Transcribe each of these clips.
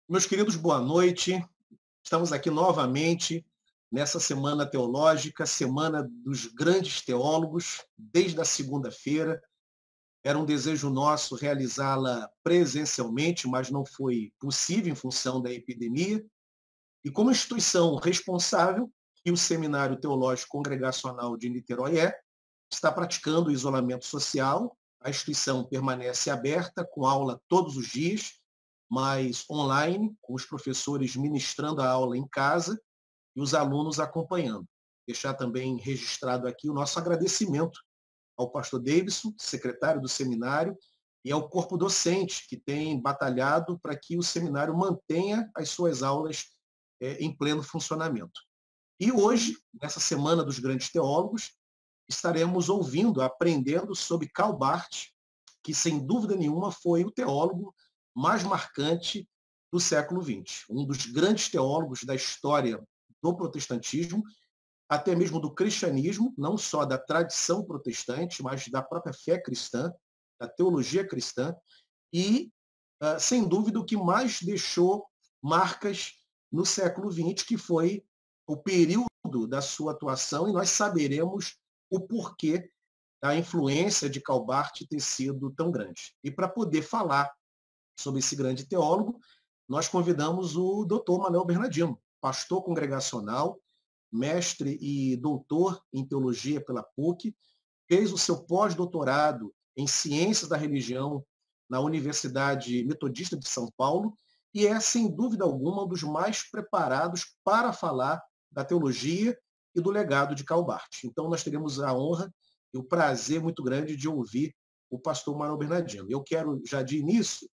Meus queridos, boa noite. Estamos aqui novamente nessa semana teológica, semana dos grandes teólogos, desde a segunda-feira. Era um desejo nosso realizá-la presencialmente, mas não foi possível em função da epidemia. E como instituição responsável, que o Seminário Teológico Congregacional de Niterói está praticando o isolamento social. A instituição permanece aberta, com aula todos os dias, mas online, com os professores ministrando a aula em casa e os alunos acompanhando. Deixar também registrado aqui o nosso agradecimento ao pastor Davidson, secretário do seminário, e ao corpo docente, que tem batalhado para que o seminário mantenha as suas aulas em pleno funcionamento. E hoje, nessa Semana dos Grandes Teólogos, estaremos ouvindo, aprendendo sobre Karl Barth, que, sem dúvida nenhuma, foi o teólogo mais marcante do século XX, um dos grandes teólogos da história do protestantismo, até mesmo do cristianismo, não só da tradição protestante, mas da própria fé cristã, da teologia cristã, e, sem dúvida, o que mais deixou marcas no século XX, que foi o período da sua atuação, e nós saberemos o porquê da influência de Karl Barth ter sido tão grande. E para poder falar sobre esse grande teólogo, nós convidamos o Dr. Manuel Bernardino, pastor congregacional, mestre e doutor em teologia pela PUC, fez o seu pós-doutorado em ciências da religião na Universidade Metodista de São Paulo e é, sem dúvida alguma, um dos mais preparados para falar da teologia e do legado de Karl Barth. Então, nós teremos a honra e o prazer muito grande de ouvir o pastor Manuel Bernardino. Eu quero, já de início,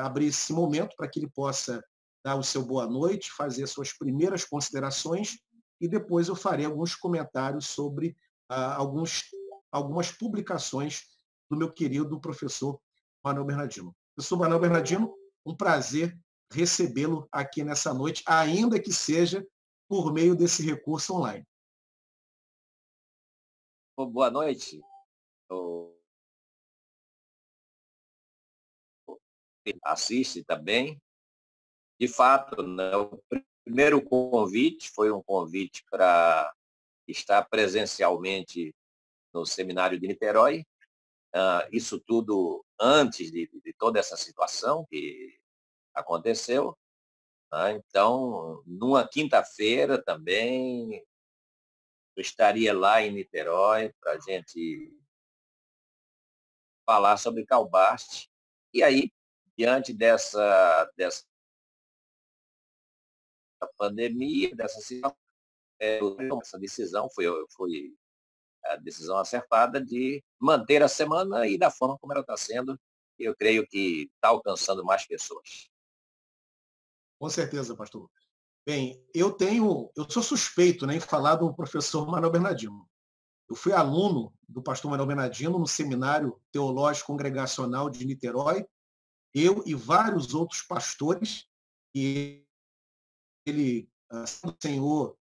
abrir esse momento para que ele possa dar o seu boa noite, fazer as suas primeiras considerações e depois eu farei alguns comentários sobre algumas publicações do meu querido professor Manuel Bernardino. Professor Manuel Bernardino, um prazer recebê-lo aqui nessa noite, ainda que seja por meio desse recurso online. Boa noite. Assiste também. De fato, né, o primeiro convite foi um convite para estar presencialmente no seminário de Niterói. Isso tudo antes de toda essa situação que aconteceu. Então, numa quinta-feira também, eu estaria lá em Niterói para a gente falar sobre Karl Barth. E aí, diante dessa pandemia, dessa situação, essa decisão foi a decisão acertada de manter a semana e da forma como ela está sendo, eu creio que está alcançando mais pessoas. Com certeza, pastor. Bem, eu sou suspeito, né, em falar do professor Manuel Bernardino. Eu fui aluno do pastor Manuel Bernardino no Seminário Teológico Congregacional de Niterói, eu e vários outros pastores, e ele, o Senhor,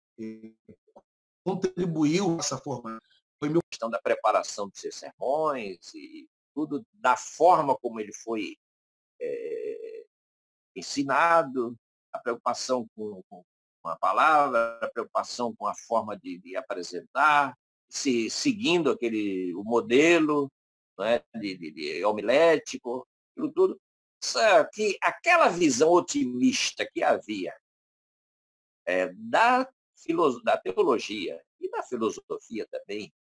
contribuiu nessa formação. Foi a questão da preparação dos seus sermões e tudo da forma como ele foi ensinado, a preocupação com a palavra, a preocupação com a forma de apresentar, seguindo o modelo, né, de homilético, aquilo tudo. Só que aquela visão otimista que havia da teologia e da filosofia também,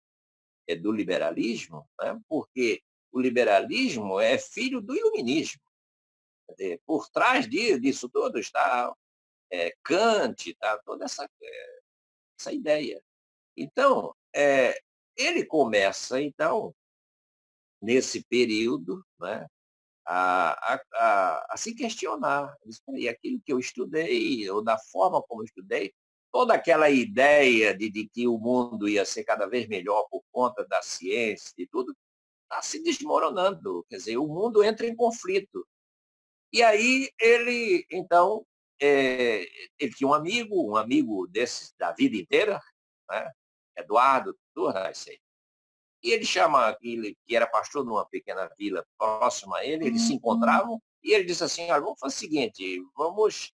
do liberalismo, né, porque o liberalismo é filho do iluminismo. Por trás disso tudo está Kant, está toda essa ideia. Então, ele começa, então, nesse período, né, a se questionar. E aquilo que eu estudei, ou da forma como eu estudei, toda aquela ideia de que o mundo ia ser cada vez melhor por conta da ciência e tudo, está se desmoronando. Quer dizer, o mundo entra em conflito. E aí ele, então, ele tinha um amigo desse da vida inteira, né? Eduardo Turracei. E ele chama aquele que era pastor numa pequena vila próxima a ele, eles se encontravam E ele disse assim, olha, vamos fazer o seguinte, vamos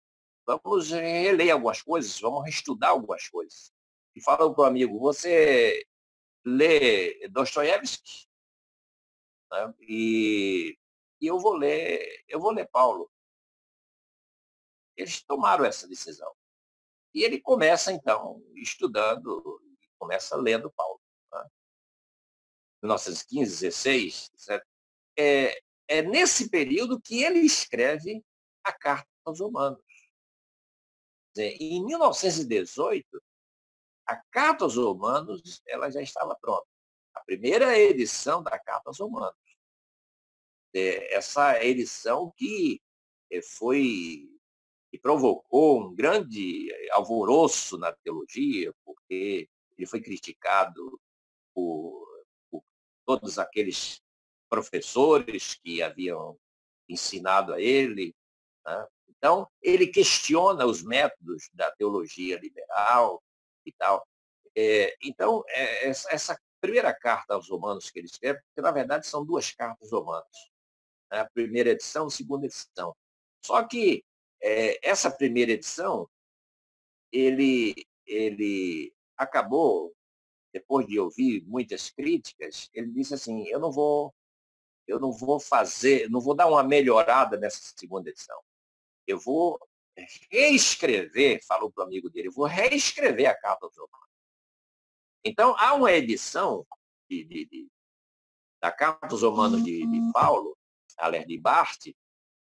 reler algumas coisas, vamos reestudar algumas coisas. E falou para o amigo, você lê Dostoiévski, né? E eu vou ler Paulo. Eles tomaram essa decisão. E ele começa, então, estudando, começa lendo Paulo. Né? 1915, 16, certo? É nesse período que ele escreve a Carta aos Romanos. Em 1918, a Carta aos Romanos ela já estava pronta. A primeira edição da Carta aos Romanos. Essa edição que foi que provocou um grande alvoroço na teologia, porque ele foi criticado por todos aqueles professores que haviam ensinado a ele. Né? Então, ele questiona os métodos da teologia liberal e tal. Então, essa primeira carta aos Romanos que ele escreve, porque na verdade são duas cartas aos Romanos, né? A primeira edição e a segunda edição. Só que essa primeira edição, ele acabou, depois de ouvir muitas críticas, ele disse assim, não vou dar uma melhorada nessa segunda edição. Eu vou reescrever, falou para o amigo dele, eu vou reescrever a Carta aos Romanos. Então, há uma edição da Carta aos Romanos de Paulo, aliás, de Barth,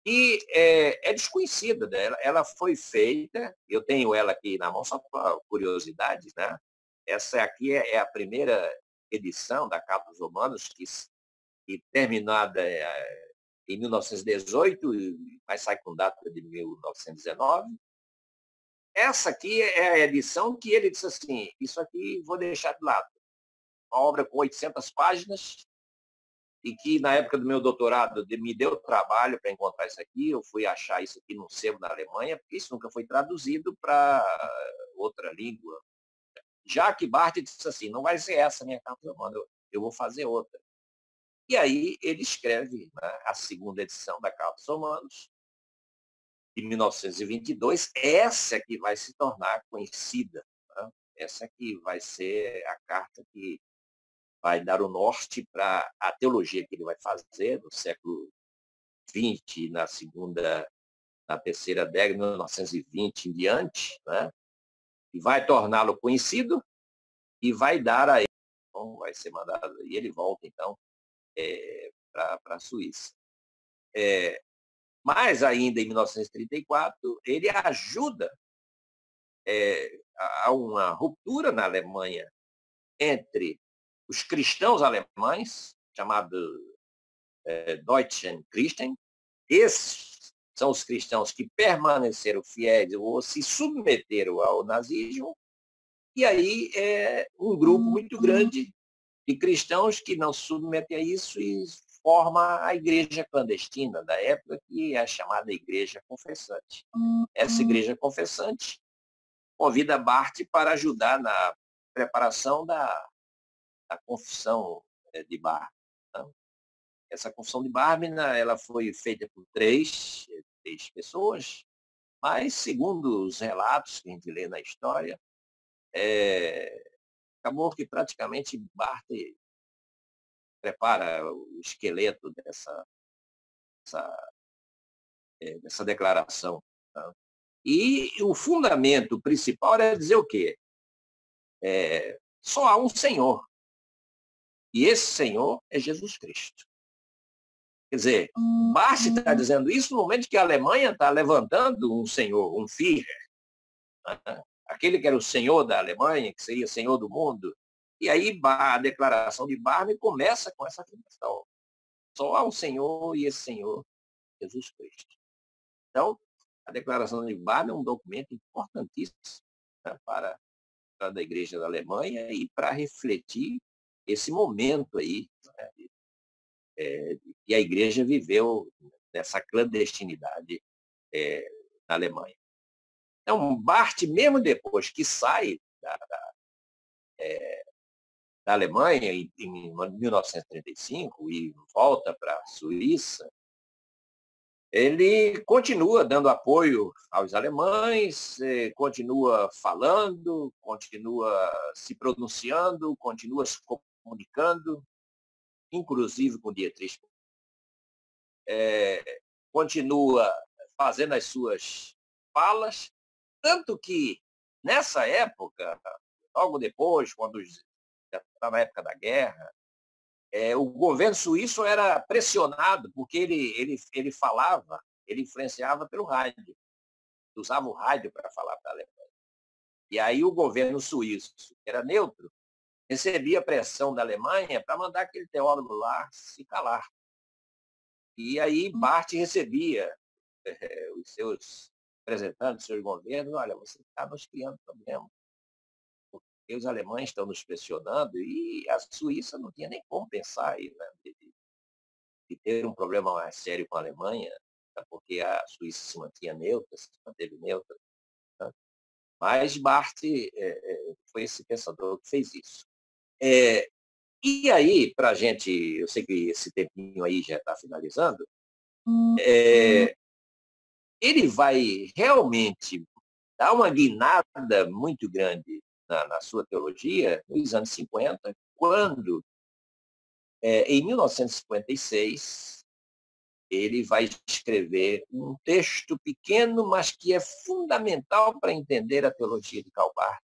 e é desconhecida dela. Ela foi feita, eu tenho ela aqui na mão só para curiosidade, né? Essa aqui é a primeira edição da Carta aos Romanos, que terminada em 1918, mas sai com data de 1919. Essa aqui é a edição que ele disse assim, isso aqui vou deixar de lado. Uma obra com 800 páginas, e que na época do meu doutorado me deu trabalho para encontrar isso aqui. Eu fui achar isso aqui num sebo na Alemanha, porque isso nunca foi traduzido para outra língua. Já que Barth disse assim, não vai ser essa a minha carta romana, eu vou fazer outra. E aí ele escreve, né, a segunda edição da Carta aos Romanos, de 1922, essa que vai se tornar conhecida. Né? Essa que vai ser a carta que vai dar o norte para a teologia que ele vai fazer no século XX, na terceira década, 1920 em diante, né? E vai torná-lo conhecido e vai dar a ele, então, vai ser mandado, e ele volta, então, para a Suíça. Mas ainda em 1934, ele ajuda a uma ruptura na Alemanha entre os cristãos alemães, chamados Deutschen Christen. Esses são os cristãos que permaneceram fiéis ou se submeteram ao nazismo, e aí um grupo muito grande de cristãos que não se submetem a isso e forma a igreja clandestina da época, que é a chamada igreja confessante. Essa igreja confessante convida Barth para ajudar na preparação da confissão de Barth. Tá? Essa confissão de Bármina, ela foi feita por três pessoas, mas, segundo os relatos que a gente lê na história, acabou que praticamente Barth prepara o esqueleto dessa declaração. Tá? E o fundamento principal era dizer o quê? Só há um Senhor. E esse Senhor é Jesus Cristo. Quer dizer, Barth está dizendo isso no momento que a Alemanha está levantando um senhor, um Führer, né? Aquele que era o senhor da Alemanha, que seria senhor do mundo. E aí a declaração de Barth começa com essa afirmação. Só há um Senhor e esse Senhor, Jesus Cristo. Então, a declaração de Barth é um documento importantíssimo, né, para a Igreja da Alemanha e para refletir esse momento aí, né, que a igreja viveu nessa clandestinidade na Alemanha. Então, Barth, mesmo depois que sai da Alemanha em 1935 e volta para a Suíça, ele continua dando apoio aos alemães, continua falando, continua se pronunciando, continua se comunicando, inclusive com Dietrich, continua fazendo as suas falas, tanto que, nessa época, logo depois, quando já está na época da guerra, o governo suíço era pressionado, porque ele falava, ele influenciava pelo rádio, usava o rádio para falar para a Alemanha. E aí o governo suíço, que era neutro, recebia pressão da Alemanha para mandar aquele teólogo lá se calar. E aí Barth recebia os seus representantes, os seus governos, olha, você está nos criando problema, porque os alemães estão nos pressionando, e a Suíça não tinha nem como pensar aí, né, de ter um problema mais sério com a Alemanha, né, porque a Suíça se mantinha neutra, se manteve neutra. Né? Mas Barth foi esse pensador que fez isso. E aí, para a gente, eu sei que esse tempinho aí já está finalizando, ele vai realmente dar uma guinada muito grande na sua teologia nos anos 50, quando, em 1956, ele vai escrever um texto pequeno, mas que é fundamental para entender a teologia de Karl Barth,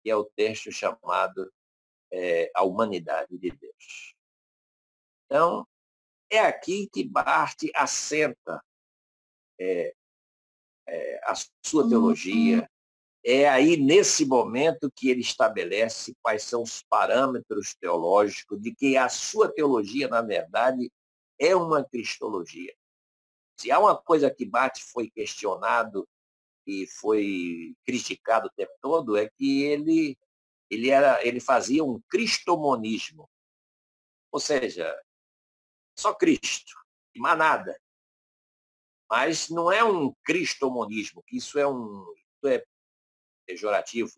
que é o texto chamado A Humanidade de Deus. Então, é aqui que Barth assenta a sua teologia. É aí, nesse momento, que ele estabelece quais são os parâmetros teológicos de que a sua teologia, na verdade, é uma cristologia. Se há uma coisa que Barth foi questionado e foi criticado o tempo todo, é que ele fazia um cristomonismo, ou seja, só Cristo, e mais nada. Mas não é um cristomonismo, que isso é pejorativo,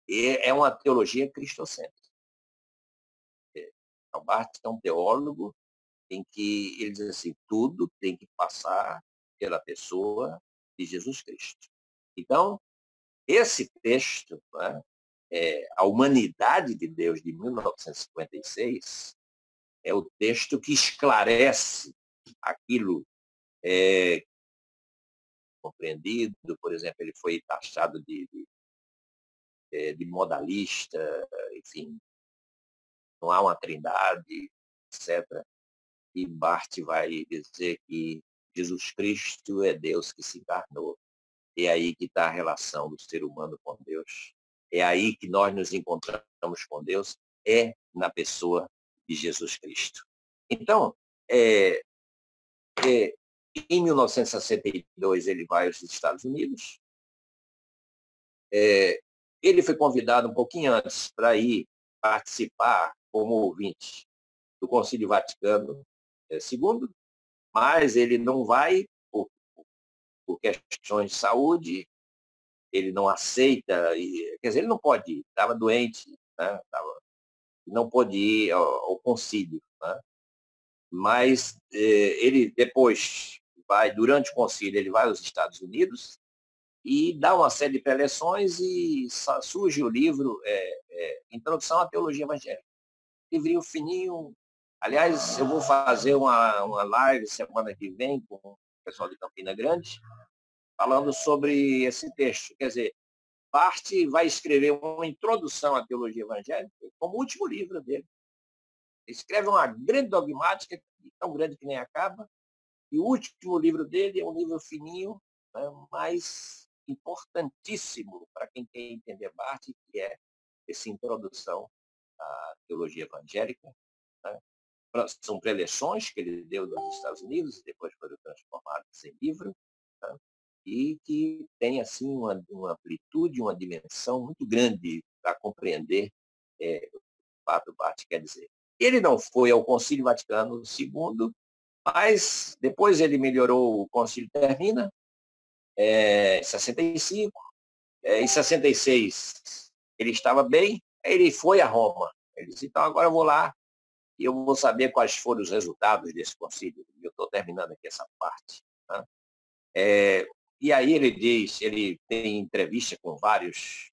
é uma teologia cristocêntrica. Então, Barth é um teólogo em que ele diz assim, tudo tem que passar pela pessoa de Jesus Cristo. Então, esse texto, né, A Humanidade de Deus, de 1956, é o texto que esclarece aquilo compreendido. Por exemplo, ele foi taxado de modalista, enfim, não há uma trindade, etc. E Barth vai dizer que Jesus Cristo é Deus que se encarnou. É aí que está a relação do ser humano com Deus. É aí que nós nos encontramos com Deus, é na pessoa de Jesus Cristo. Então, em 1962, ele vai aos Estados Unidos. Ele foi convidado um pouquinho antes para ir participar como ouvinte do Concílio Vaticano II, mas ele não vai por questões de saúde, ele não aceita, quer dizer, ele não pode ir, estava doente, né? Não pôde ir ao concílio. Né? Mas ele depois durante o concílio, ele vai aos Estados Unidos e dá uma série de preleções e surge o livro Introdução à Teologia Evangélica. Livrinho fininho. Aliás, eu vou fazer uma live semana que vem com o pessoal de Campina Grande, falando sobre esse texto. Quer dizer, Barth vai escrever uma introdução à teologia evangélica como último livro dele. Ele escreve uma grande dogmática, tão grande que nem acaba, e o último livro dele é um livro fininho, né, mas importantíssimo para quem quer entender Barth, que é essa introdução à teologia evangélica. Né? São preleções que ele deu nos Estados Unidos, depois foram transformadas em livro, né? E que tem assim uma amplitude, uma dimensão muito grande para compreender o fato do Barth quer dizer. Ele não foi ao Concílio Vaticano II, mas depois ele melhorou, o concílio termina, em 65, em 66 ele estava bem, ele foi a Roma. Ele disse, então agora eu vou lá e eu vou saber quais foram os resultados desse concílio. Eu estou terminando aqui essa parte. Né? E aí ele diz, ele tem entrevista com vários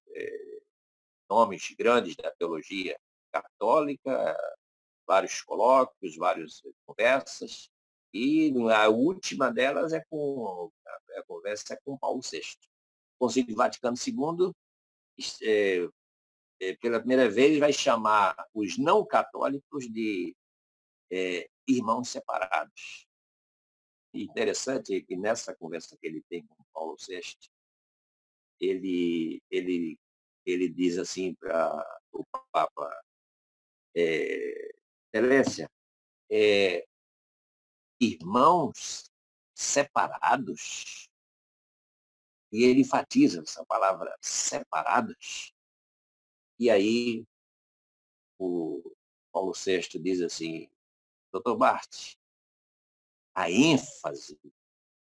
nomes grandes da teologia católica, vários colóquios, várias conversas, e a última delas a conversa é com Paulo VI. O Concílio Vaticano II, pela primeira vez, vai chamar os não católicos de irmãos separados. E interessante que nessa conversa que ele tem com Paulo VI, ele diz assim para o Papa Excelência, irmãos separados, e ele enfatiza essa palavra separados, e aí o Paulo VI diz assim, doutor Bart, a ênfase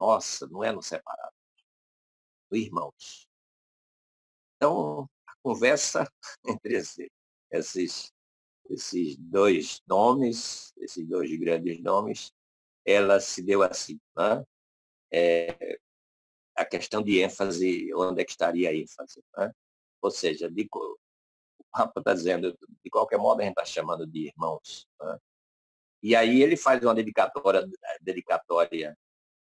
nossa não é no separado, no irmãos. Então, a conversa entre esses dois nomes, esses dois grandes nomes, ela se deu assim, né? A questão de ênfase, onde é que estaria a ênfase? Né? Ou seja, o Papa está dizendo, de qualquer modo, a gente está chamando de irmãos. Né? E aí ele faz uma dedicatória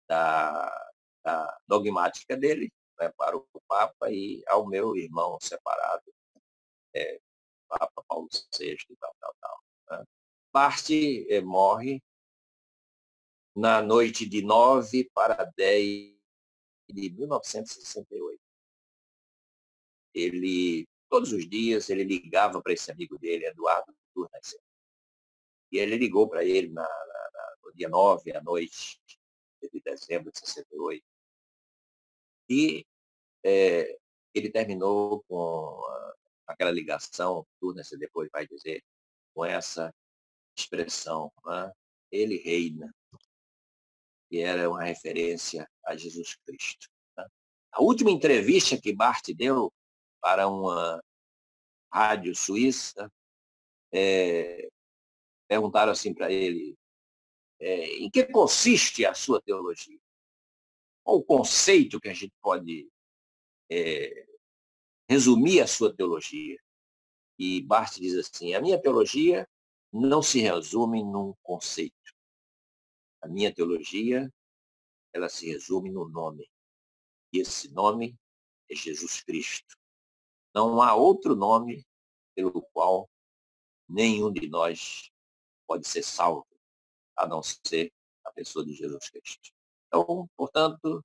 da dogmática dele, né, para o Papa e ao meu irmão separado, Papa Paulo VI e tal. Né? Parte morre na noite de 9 para 10 de 1968. Ele, todos os dias, ele ligava para esse amigo dele, Eduardo Turnes. E ele ligou para ele no dia 9 à noite de dezembro de 68. E ele terminou com aquela ligação, Turnes depois vai dizer, com essa expressão, né? Ele reina, que era uma referência a Jesus Cristo. Né? A última entrevista que Barth deu para uma rádio suíça, perguntaram assim para ele, em que consiste a sua teologia? Qual o conceito que a gente pode resumir a sua teologia? E Barth diz assim, a minha teologia não se resume num conceito. A minha teologia, ela se resume no nome. E esse nome é Jesus Cristo. Não há outro nome pelo qual nenhum de nós pode ser salvo, a não ser a pessoa de Jesus Cristo. Então, portanto,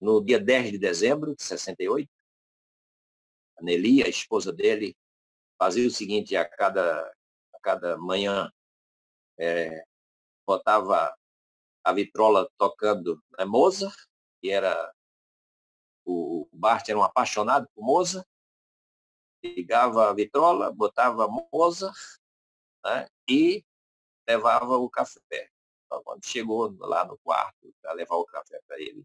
no dia 10 de dezembro de 68, a Nelly, a esposa dele, fazia o seguinte, a cada manhã, botava a vitrola tocando Mozart, que era o Barth era um apaixonado por Mozart, ligava a vitrola, botava Mozart, né, e levava o café. Então, quando chegou lá no quarto para levar o café para ele,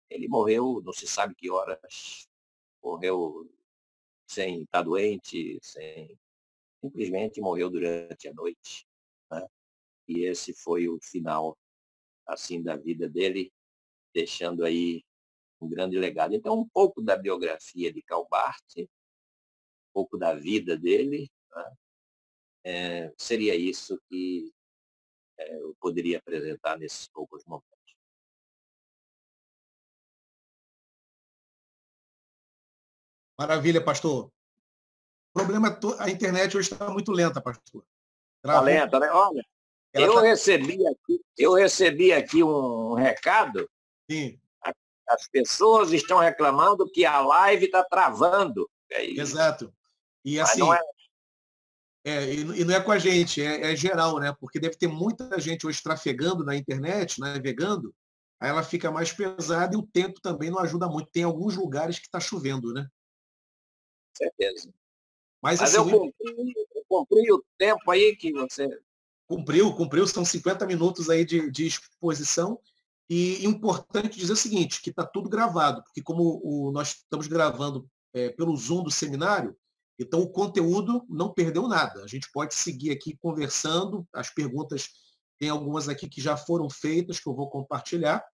ele morreu, não se sabe que horas, morreu sem estar doente, simplesmente morreu durante a noite. Né? E esse foi o final assim da vida dele, deixando aí um grande legado. Então, um pouco da biografia de Karl Barth, um pouco da vida dele, né? Seria isso que eu poderia apresentar nesses poucos momentos. Maravilha, pastor. O problema é a internet hoje está muito lenta, pastor. Travou. Tá lenta, né? Olha, eu recebi aqui um recado. Sim. As pessoas estão reclamando que a live está travando. Exato. E Mas assim, não e não é com a gente, é geral, né? Porque deve ter muita gente hoje trafegando na internet, navegando, aí ela fica mais pesada e o tempo também não ajuda muito. Tem alguns lugares que está chovendo, né? certeza. Mas Mas assim, eu cumpri o tempo aí que você... Cumpriu, são 50 minutos aí de exposição. E importante dizer o seguinte, que está tudo gravado, porque como nós estamos gravando pelo Zoom do seminário, Então, o conteúdo não perdeu nada. A gente pode seguir aqui conversando. As perguntas, tem algumas aqui que já foram feitas, que eu vou compartilhar,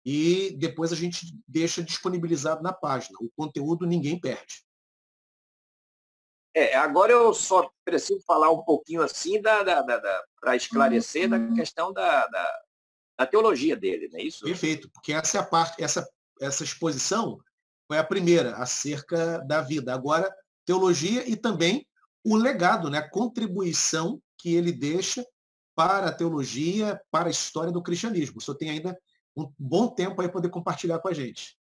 e depois a gente deixa disponibilizado na página. O conteúdo ninguém perde. Agora eu só preciso falar um pouquinho assim para esclarecer da questão da teologia dele, não é isso? Perfeito, porque essa é a parte, essa exposição foi a primeira acerca da vida. Agora, teologia e também o legado, né? A contribuição que ele deixa para a teologia, para a história do cristianismo. O senhor tem ainda um bom tempo aí para poder compartilhar com a gente.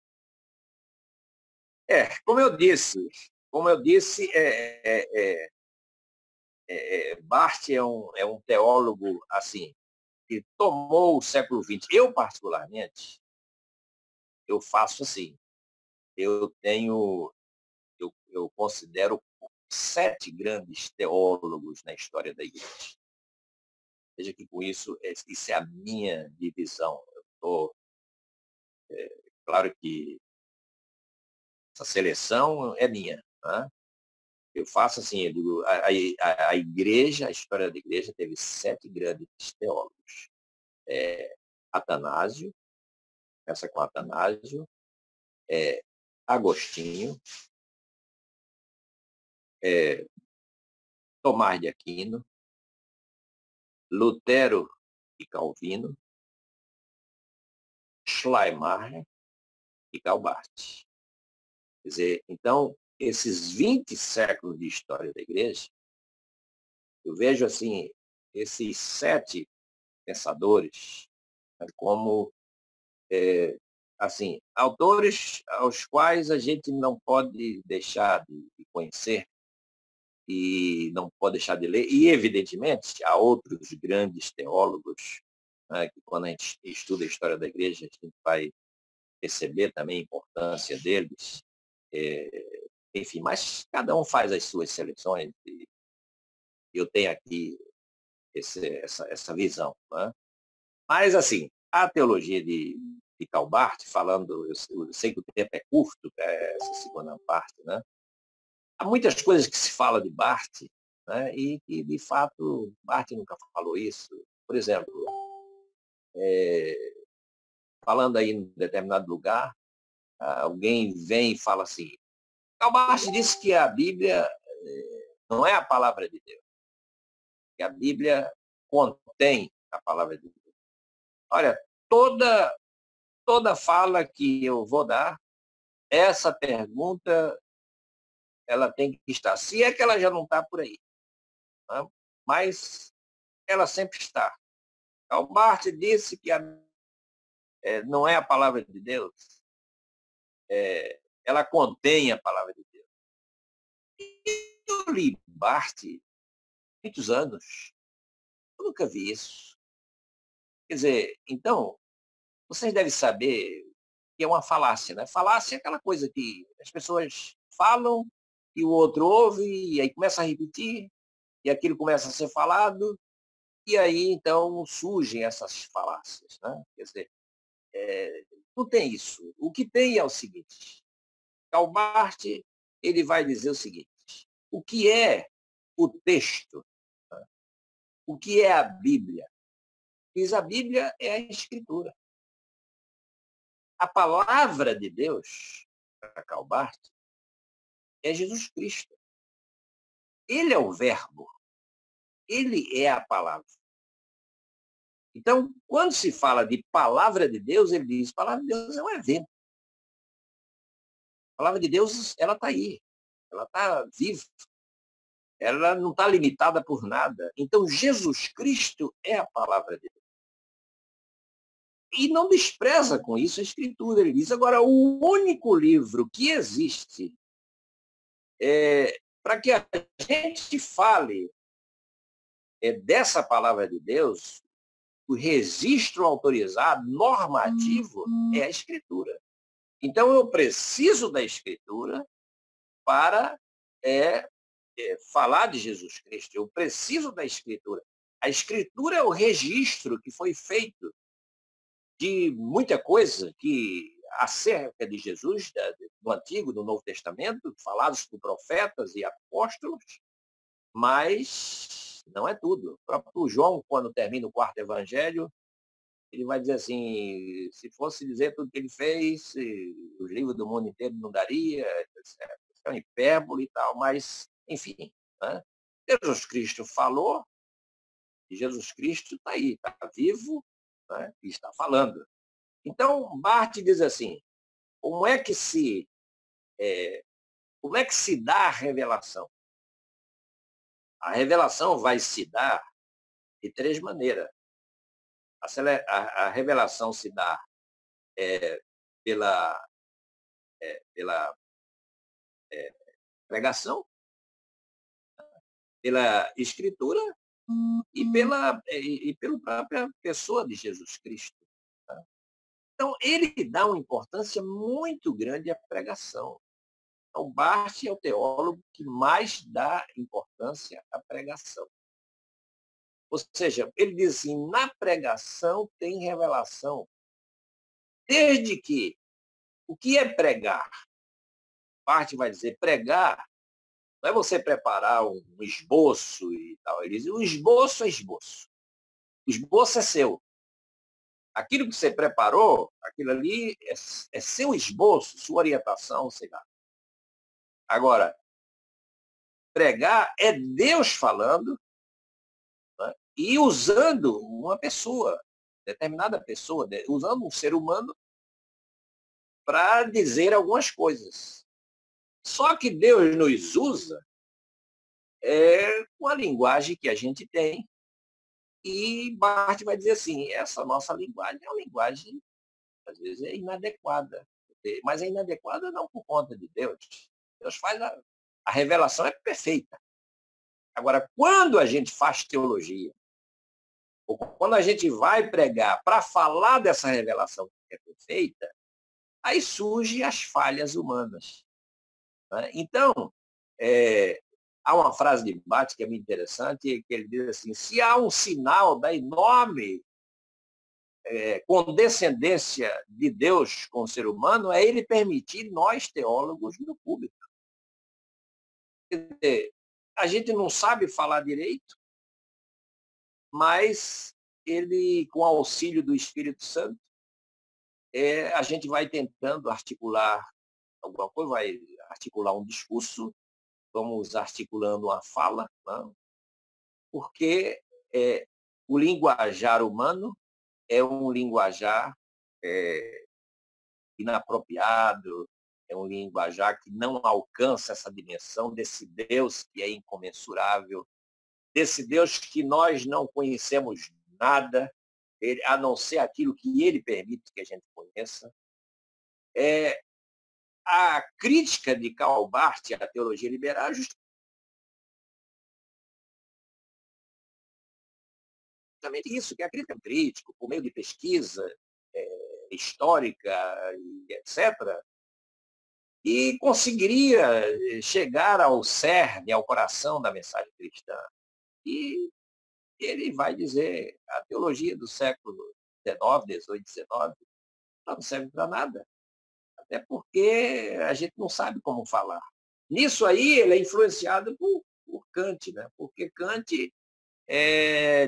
Como eu disse, Barth é um teólogo assim que tomou o século XX. Eu particularmente, eu faço assim. Eu tenho, eu considero 7 grandes teólogos na história da igreja. Veja que com isso é a minha divisão. Claro que essa seleção é minha. Né? Eu faço assim, eu digo, a igreja, a história da igreja teve 7 grandes teólogos. Atanásio, começa com Atanásio, Agostinho, Tomás de Aquino, Lutero e Calvino, Schleiermacher e Calbart. Quer dizer, então, esses 20 séculos de história da igreja, eu vejo assim, esses 7 pensadores, né, como assim, autores aos quais a gente não pode deixar de conhecer e não pode deixar de ler. E, evidentemente, há outros grandes teólogos, né, que quando a gente estuda a história da igreja, a gente vai perceber também a importância deles. Enfim, mas cada um faz as suas seleções e eu tenho aqui essa visão. Né? Mas, assim, a teologia de Calbart, falando, eu sei que o tempo é curto, essa segunda parte, né? Há muitas coisas que se fala de Barth, né? E que, de fato, Barth nunca falou isso. Por exemplo, falando aí em determinado lugar, alguém vem e fala assim, Calbart disse que a Bíblia não é a palavra de Deus, que a Bíblia contém a palavra de Deus. Olha, toda fala que eu vou dar, essa pergunta ela tem que estar. Se é que ela já não está por aí. Né? Mas ela sempre está. Calbart disse que não é a palavra de Deus, ela contém a palavra de Deus. E eu li Barth muitos anos. Eu nunca vi isso. Quer dizer, então, vocês devem saber que é uma falácia, né? Falácia é aquela coisa que as pessoas falam e o outro ouve e aí começa a repetir e aquilo começa a ser falado e aí então surgem essas falácias, né? Quer dizer, não tem isso. O que tem é o seguinte, Calbart, ele vai dizer o seguinte, o que é o texto? Né? O que é a Bíblia? Diz a Bíblia é a Escritura. A palavra de Deus, para Calbart, é Jesus Cristo. Ele é o verbo. Ele é a palavra. Então, quando se fala de palavra de Deus, ele diz, palavra de Deus é um evento. A palavra de Deus, ela está aí. Ela está viva. Ela não está limitada por nada. Então, Jesus Cristo é a palavra de Deus. E não despreza com isso a Escritura. Ele diz, agora, o único livro que existe para que a gente fale dessa palavra de Deus, o registro autorizado, normativo, é a Escritura. Então, eu preciso da Escritura para falar de Jesus Cristo. Eu preciso da Escritura. A Escritura é o registro que foi feito de muita coisa que acerca de Jesus, do Antigo, do Novo Testamento, falados por profetas e apóstolos, mas não é tudo. O próprio João, quando termina o quarto evangelho, ele vai dizer assim, se fosse dizer tudo que ele fez, os livros do mundo inteiro não daria, etc. É uma hipérbole e tal, mas, enfim, né? Jesus Cristo falou, e Jesus Cristo está aí, está vivo, né? E está falando. Então, Barth diz assim, como é que se, como é que se dá a revelação? A revelação vai se dar de três maneiras. A revelação se dá pela, pela pregação, pela escritura e pela própria pessoa de Jesus Cristo. Tá? Então, ele dá uma importância muito grande à pregação. Então, Barth é o teólogo que mais dá importância à pregação. Ou seja, ele diz assim, na pregação tem revelação. Desde que, o que é pregar? Barth vai dizer, pregar não é você preparar um esboço e tal. Ele diz, o esboço é esboço. O esboço é seu. Aquilo que você preparou, aquilo ali é seu esboço, sua orientação, sei lá. Agora, pregar é Deus falando, né, e usando uma pessoa, determinada pessoa, usando um ser humano para dizer algumas coisas. Só que Deus nos usa com a linguagem que a gente tem, e Barth vai dizer assim, essa nossa linguagem é uma linguagem, às vezes, é inadequada. Mas é inadequada não por conta de Deus. Deus faz a revelação é perfeita. Agora, quando a gente faz teologia, ou quando a gente vai pregar para falar dessa revelação que é perfeita, aí surgem as falhas humanas. Né? Então, há uma frase de Barth que é muito interessante, que ele diz assim, se há um sinal da enorme condescendência de Deus com o ser humano, é ele permitir nós, teólogos, no público. Quer dizer, a gente não sabe falar direito, mas ele, com o auxílio do Espírito Santo, a gente vai tentando articular alguma coisa, vai articular um discurso, vamos articulando uma fala, né? Porque o linguajar humano é um linguajar inapropriado, é um linguajar que não alcança essa dimensão desse Deus que é incomensurável, desse Deus que nós não conhecemos nada, a não ser aquilo que ele permite que a gente conheça. A crítica de Karl Barth à teologia liberal é justamente isso, que a crítica crítica, por meio de pesquisa histórica, etc., e conseguiria chegar ao cerne, ao coração da mensagem cristã. E ele vai dizer, a teologia do século XIX, XVIII, XIX, não serve para nada. Até porque a gente não sabe como falar. Nisso aí, ele é influenciado por Kant, né? Porque Kant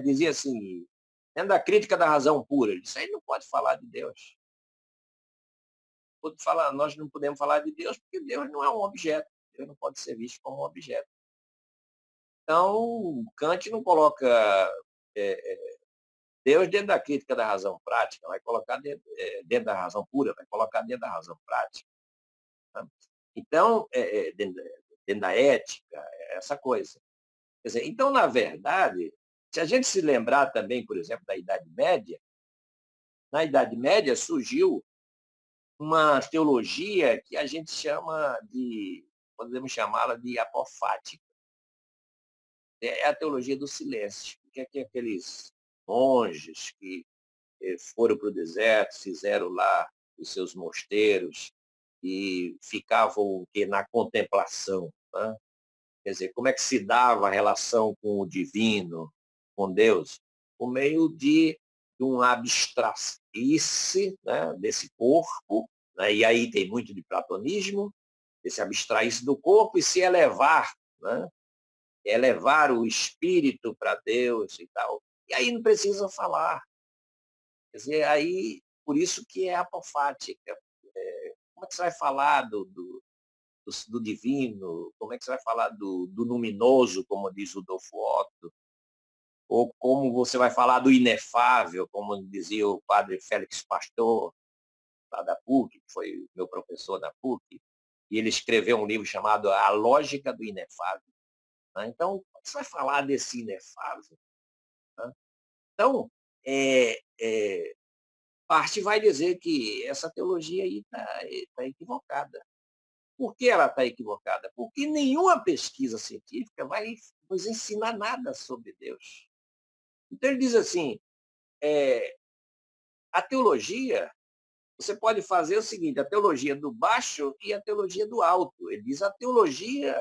dizia assim, dentro da crítica da razão pura, ele disse, aí não pode falar de Deus. Nós não podemos falar de Deus porque Deus não é um objeto. Deus não pode ser visto como um objeto. Então, Kant não coloca Deus dentro da crítica da razão prática, vai colocar dentro da razão pura, vai colocar dentro da razão prática. Tá? Então, dentro da ética, essa coisa. Quer dizer, então, na verdade, se a gente se lembrar também, por exemplo, da Idade Média, na Idade Média surgiu uma teologia que a gente chama podemos chamá-la de apofática. É a teologia do silêncio, que é aqueles monges que foram para o deserto, fizeram lá os seus mosteiros e ficavam na contemplação. Né? Quer dizer, como é que se dava a relação com o divino, com Deus? Por meio de um abstrair-se, né, desse corpo, né? E aí tem muito de platonismo, de se abstrair-se do corpo e se elevar, né? Elevar o espírito para Deus e tal. E aí não precisa falar. Quer dizer, aí, por isso que é apofática. Como é que você vai falar do divino? Como é que você vai falar do luminoso, como diz o Dolfo Otto? Ou como você vai falar do inefável, como dizia o padre Félix Pastor, lá da PUC, que foi meu professor da PUC, e ele escreveu um livro chamado A Lógica do Inefável. Né? Então, você vai falar desse inefável. Né? Então, parte vai dizer que essa teologia aí está equivocada. Por que ela está equivocada? Porque nenhuma pesquisa científica vai nos ensinar nada sobre Deus. Então, ele diz assim, a teologia, você pode fazer o seguinte, a teologia do baixo e a teologia do alto. Ele diz, a teologia,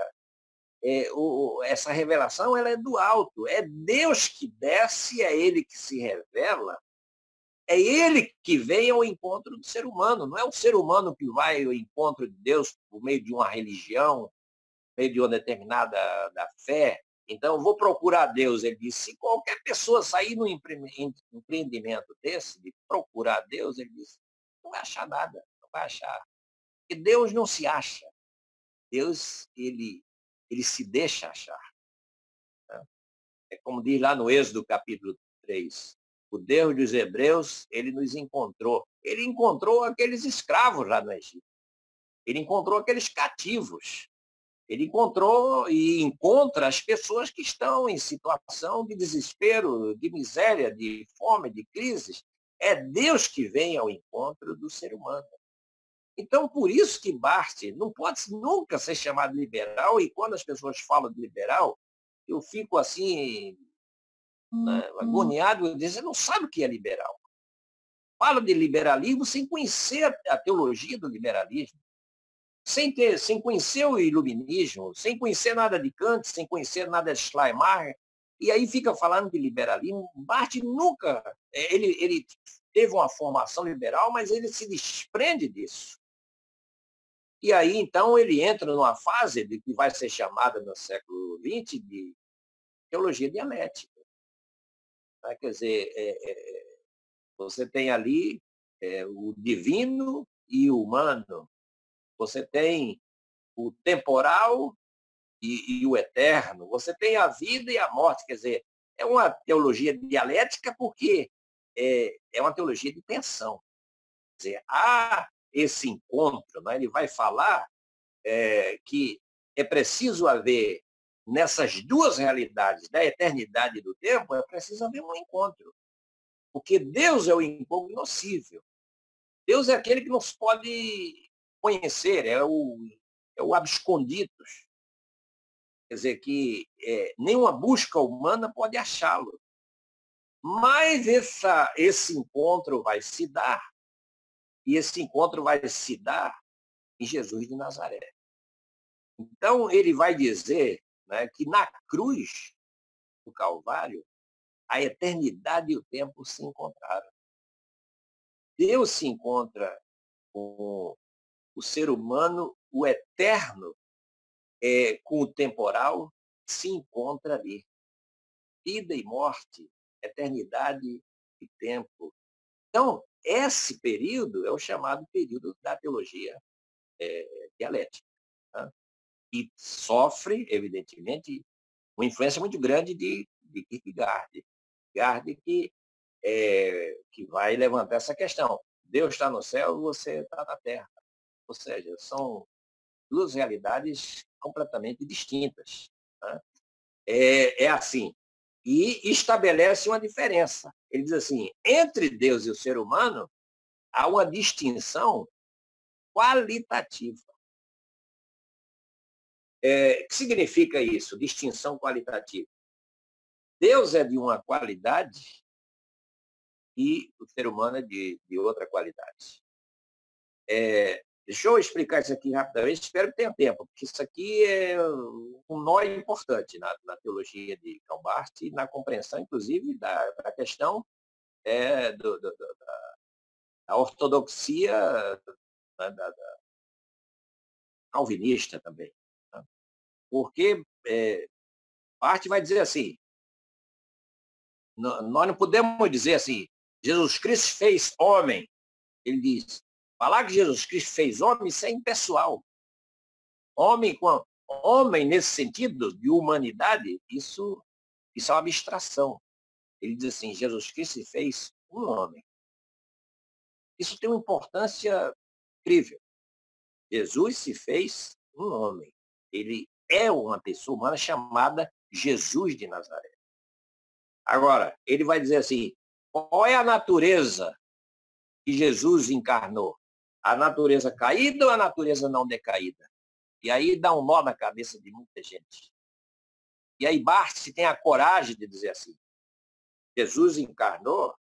essa revelação, ela é do alto. É Deus que desce, é Ele que se revela, é Ele que vem ao encontro do ser humano. Não é o ser humano que vai ao encontro de Deus por meio de uma religião, por meio de uma determinada da fé. Então, eu vou procurar Deus. Ele disse, se qualquer pessoa sair num empreendimento desse, de procurar Deus, ele disse, não vai achar nada, não vai achar. Porque Deus não se acha. Deus, ele se deixa achar. Né? É como diz lá no Êxodo, capítulo 3. O Deus dos Hebreus, ele nos encontrou. Ele encontrou aqueles escravos lá no Egito. Ele encontrou aqueles cativos. Ele encontrou e encontra as pessoas que estão em situação de desespero, de miséria, de fome, de crises. É Deus que vem ao encontro do ser humano. Então, por isso que Barth não pode nunca ser chamado liberal, e quando as pessoas falam de liberal, eu fico assim, né, agoniado, eu digo, você não sabe o que é liberal. Fala de liberalismo sem conhecer a teologia do liberalismo, sem conhecer o iluminismo, sem conhecer nada de Kant, sem conhecer nada de Schleiermacher, e aí fica falando de liberalismo. Barth nunca, ele teve uma formação liberal, mas ele se desprende disso. E aí, então, ele entra numa fase de que vai ser chamada no século XX de teologia dialética. Tá? Quer dizer, você tem ali o divino e o humano, você tem o temporal e o eterno, você tem a vida e a morte. Quer dizer, é uma teologia dialética porque é uma teologia de tensão. Quer dizer, há esse encontro, né? Ele vai falar que é preciso haver, nessas duas realidades, da eternidade e do tempo, é preciso haver um encontro. Porque Deus é o incognoscível. Deus é aquele que não se pode conhecer, é o absconditus. Quer dizer, que nenhuma busca humana pode achá-lo. Mas esse encontro vai se dar, e esse encontro vai se dar em Jesus de Nazaré. Então, ele vai dizer, né, que na cruz do Calvário, a eternidade e o tempo se encontraram. Deus se encontra com o ser humano, o eterno, com o temporal, se encontra ali. Vida e morte, eternidade e tempo. Então, esse período é o chamado período da teologia dialética. Tá? E sofre, evidentemente, uma influência muito grande de Kierkegaard. Kierkegaard que vai levantar essa questão. Deus está no céu, você está na terra. Ou seja, são duas realidades completamente distintas. Né? É assim. E estabelece uma diferença. Ele diz assim, entre Deus e o ser humano, há uma distinção qualitativa. O que significa isso, distinção qualitativa? Deus é de uma qualidade e o ser humano é de outra qualidade. Deixa eu explicar isso aqui rapidamente, espero que tenha tempo, porque isso aqui é um nó importante na teologia de Karl Barth e na compreensão, inclusive, da questão da ortodoxia né, calvinista também. Né? Porque parte vai dizer assim, nós não podemos dizer assim, Jesus Cristo fez homem. Ele diz, falar que Jesus Cristo fez homem, isso é impessoal. Homem nesse sentido de humanidade, isso é uma abstração. Ele diz assim, Jesus Cristo se fez um homem. Isso tem uma importância incrível. Jesus se fez um homem. Ele é uma pessoa humana chamada Jesus de Nazaré. Agora, ele vai dizer assim, qual é a natureza que Jesus encarnou? A natureza caída ou a natureza não decaída? E aí dá um nó na cabeça de muita gente. E aí Barth tem a coragem de dizer assim, Jesus encarnou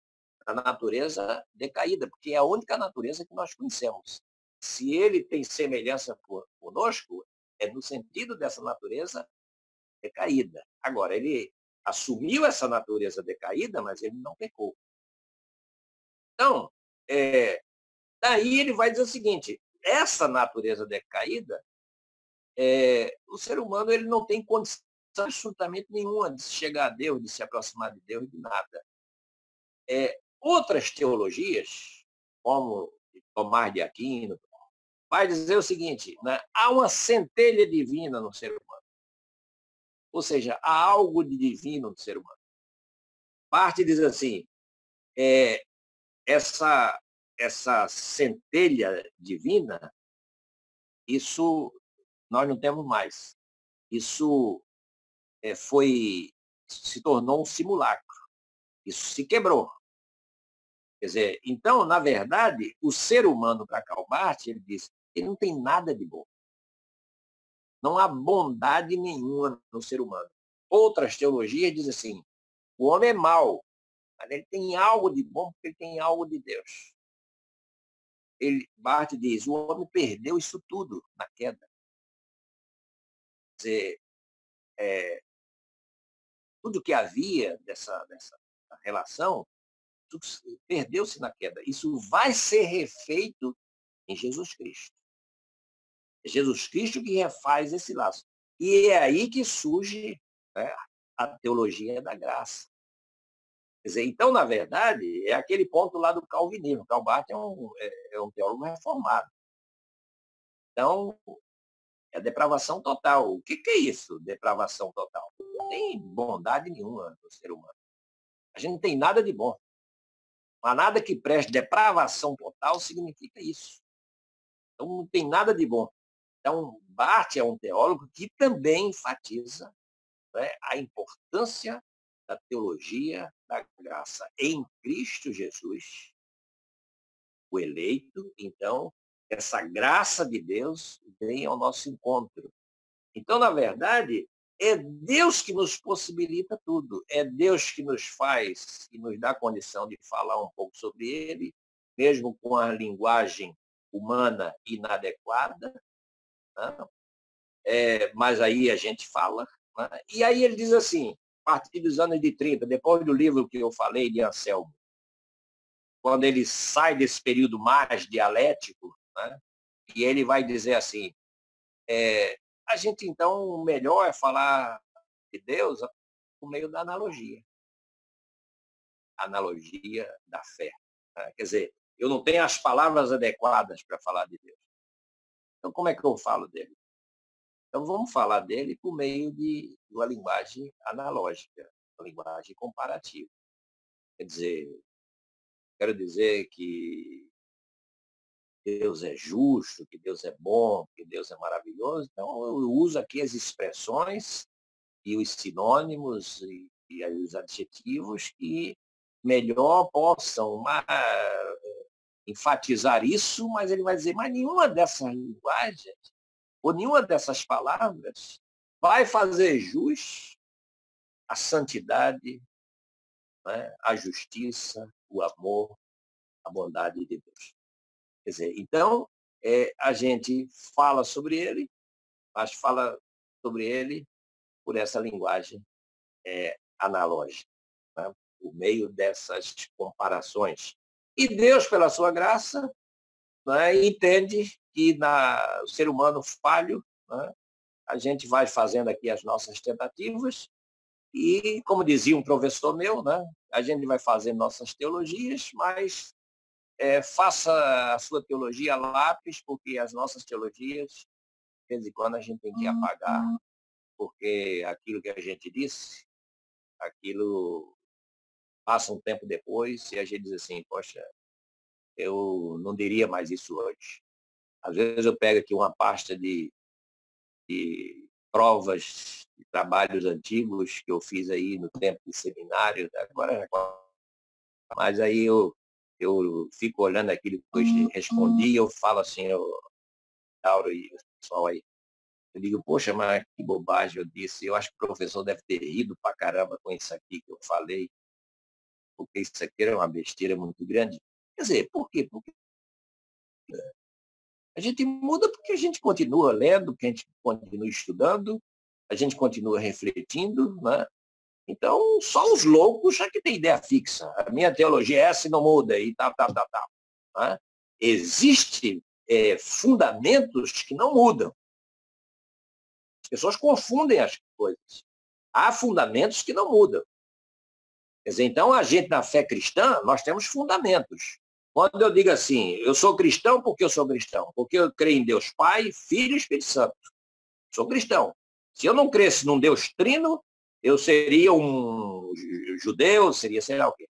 a natureza decaída, porque é a única natureza que nós conhecemos. Se ele tem semelhança conosco, é no sentido dessa natureza decaída. Agora, ele assumiu essa natureza decaída, mas ele não pecou. Então, daí ele vai dizer o seguinte, essa natureza decaída, o ser humano ele não tem condição absolutamente nenhuma de chegar a Deus, de se aproximar de Deus, de nada. Outras teologias, como Tomás de Aquino, vai dizer o seguinte, né? Há uma centelha divina no ser humano. Ou seja, há algo de divino no ser humano. Parte diz assim, essa centelha divina, isso nós não temos mais. Isso se tornou um simulacro. Isso se quebrou. Quer dizer, então, na verdade, o ser humano, para Karl Barth, ele diz, ele não tem nada de bom. Não há bondade nenhuma no ser humano. Outras teologias dizem assim, o homem é mau, mas ele tem algo de bom porque ele tem algo de Deus. Barth diz, o homem perdeu isso tudo na queda. Quer dizer, tudo que havia dessa relação, perdeu-se na queda. Isso vai ser refeito em Jesus Cristo. É Jesus Cristo que refaz esse laço. E é aí que surge, né, a teologia da graça. Quer dizer, então, na verdade, é aquele ponto lá do calvinismo. Karl Barth é um teólogo reformado. Então, é depravação total. O que é isso, depravação total? Não tem bondade nenhuma no ser humano. A gente não tem nada de bom. Não há nada que preste. Depravação total significa isso. Então, não tem nada de bom. Então, Barth é um teólogo que também enfatiza, né, a importância da teologia da graça em Cristo Jesus, o eleito. Então, essa graça de Deus vem ao nosso encontro. Então, na verdade, é Deus que nos possibilita tudo. É Deus que nos faz e nos dá a condição de falar um pouco sobre ele, mesmo com a linguagem humana inadequada. Né? Mas aí a gente fala. Né? E aí ele diz assim, a partir dos anos de 30, depois do livro que eu falei de Anselmo, quando ele sai desse período mais dialético, né? E ele vai dizer assim, a gente então, o melhor é falar de Deus por meio da analogia. Analogia da fé. Né? Quer dizer, eu não tenho as palavras adequadas para falar de Deus. Então, como é que eu falo dele? Então, vamos falar dele por meio de uma linguagem analógica, uma linguagem comparativa. Quer dizer, quero dizer que Deus é justo, que Deus é bom, que Deus é maravilhoso. Então, eu uso aqui as expressões e os sinônimos e os adjetivos que melhor possam enfatizar isso, mas ele vai dizer, mas nenhuma dessas linguagens, ou nenhuma dessas palavras, vai fazer jus à santidade, né, à justiça, o amor, a bondade de Deus. Quer dizer, então, a gente fala sobre ele, mas fala sobre ele por essa linguagem analógica, né, por meio dessas comparações. E Deus, pela sua graça, né, e entende que o ser humano falho, né, a gente vai fazendo aqui as nossas tentativas e, como dizia um professor meu, né, a gente vai fazendo nossas teologias, mas faça a sua teologia a lápis, porque as nossas teologias, de vez em quando, a gente tem que apagar, porque aquilo que a gente disse, aquilo passa um tempo depois e a gente diz assim, poxa, eu não diria mais isso hoje. Às vezes eu pego aqui uma pasta de provas, de trabalhos antigos que eu fiz aí no tempo de seminário, agora, mas aí eu fico olhando aquilo que eu respondi e eu falo assim, eu, Lauro e o pessoal aí, eu digo, poxa, mas que bobagem eu disse, eu acho que o professor deve ter rido pra caramba com isso aqui que eu falei, porque isso aqui era uma besteira muito grande. Quer dizer, por quê? Porque a gente muda porque a gente continua lendo, porque a gente continua estudando, a gente continua refletindo, né? Então, só os loucos é que tem ideia fixa. A minha teologia é essa e não muda, e tal, tal, tal, tal. Né? Existem fundamentos que não mudam. As pessoas confundem as coisas. Há fundamentos que não mudam. Quer dizer, então, a gente, na fé cristã, nós temos fundamentos. Quando eu digo assim, eu sou cristão porque eu sou cristão, porque eu creio em Deus Pai, Filho e Espírito Santo. Sou cristão. Se eu não cresce num Deus trino, eu seria um judeu, seria, sei lá o quê,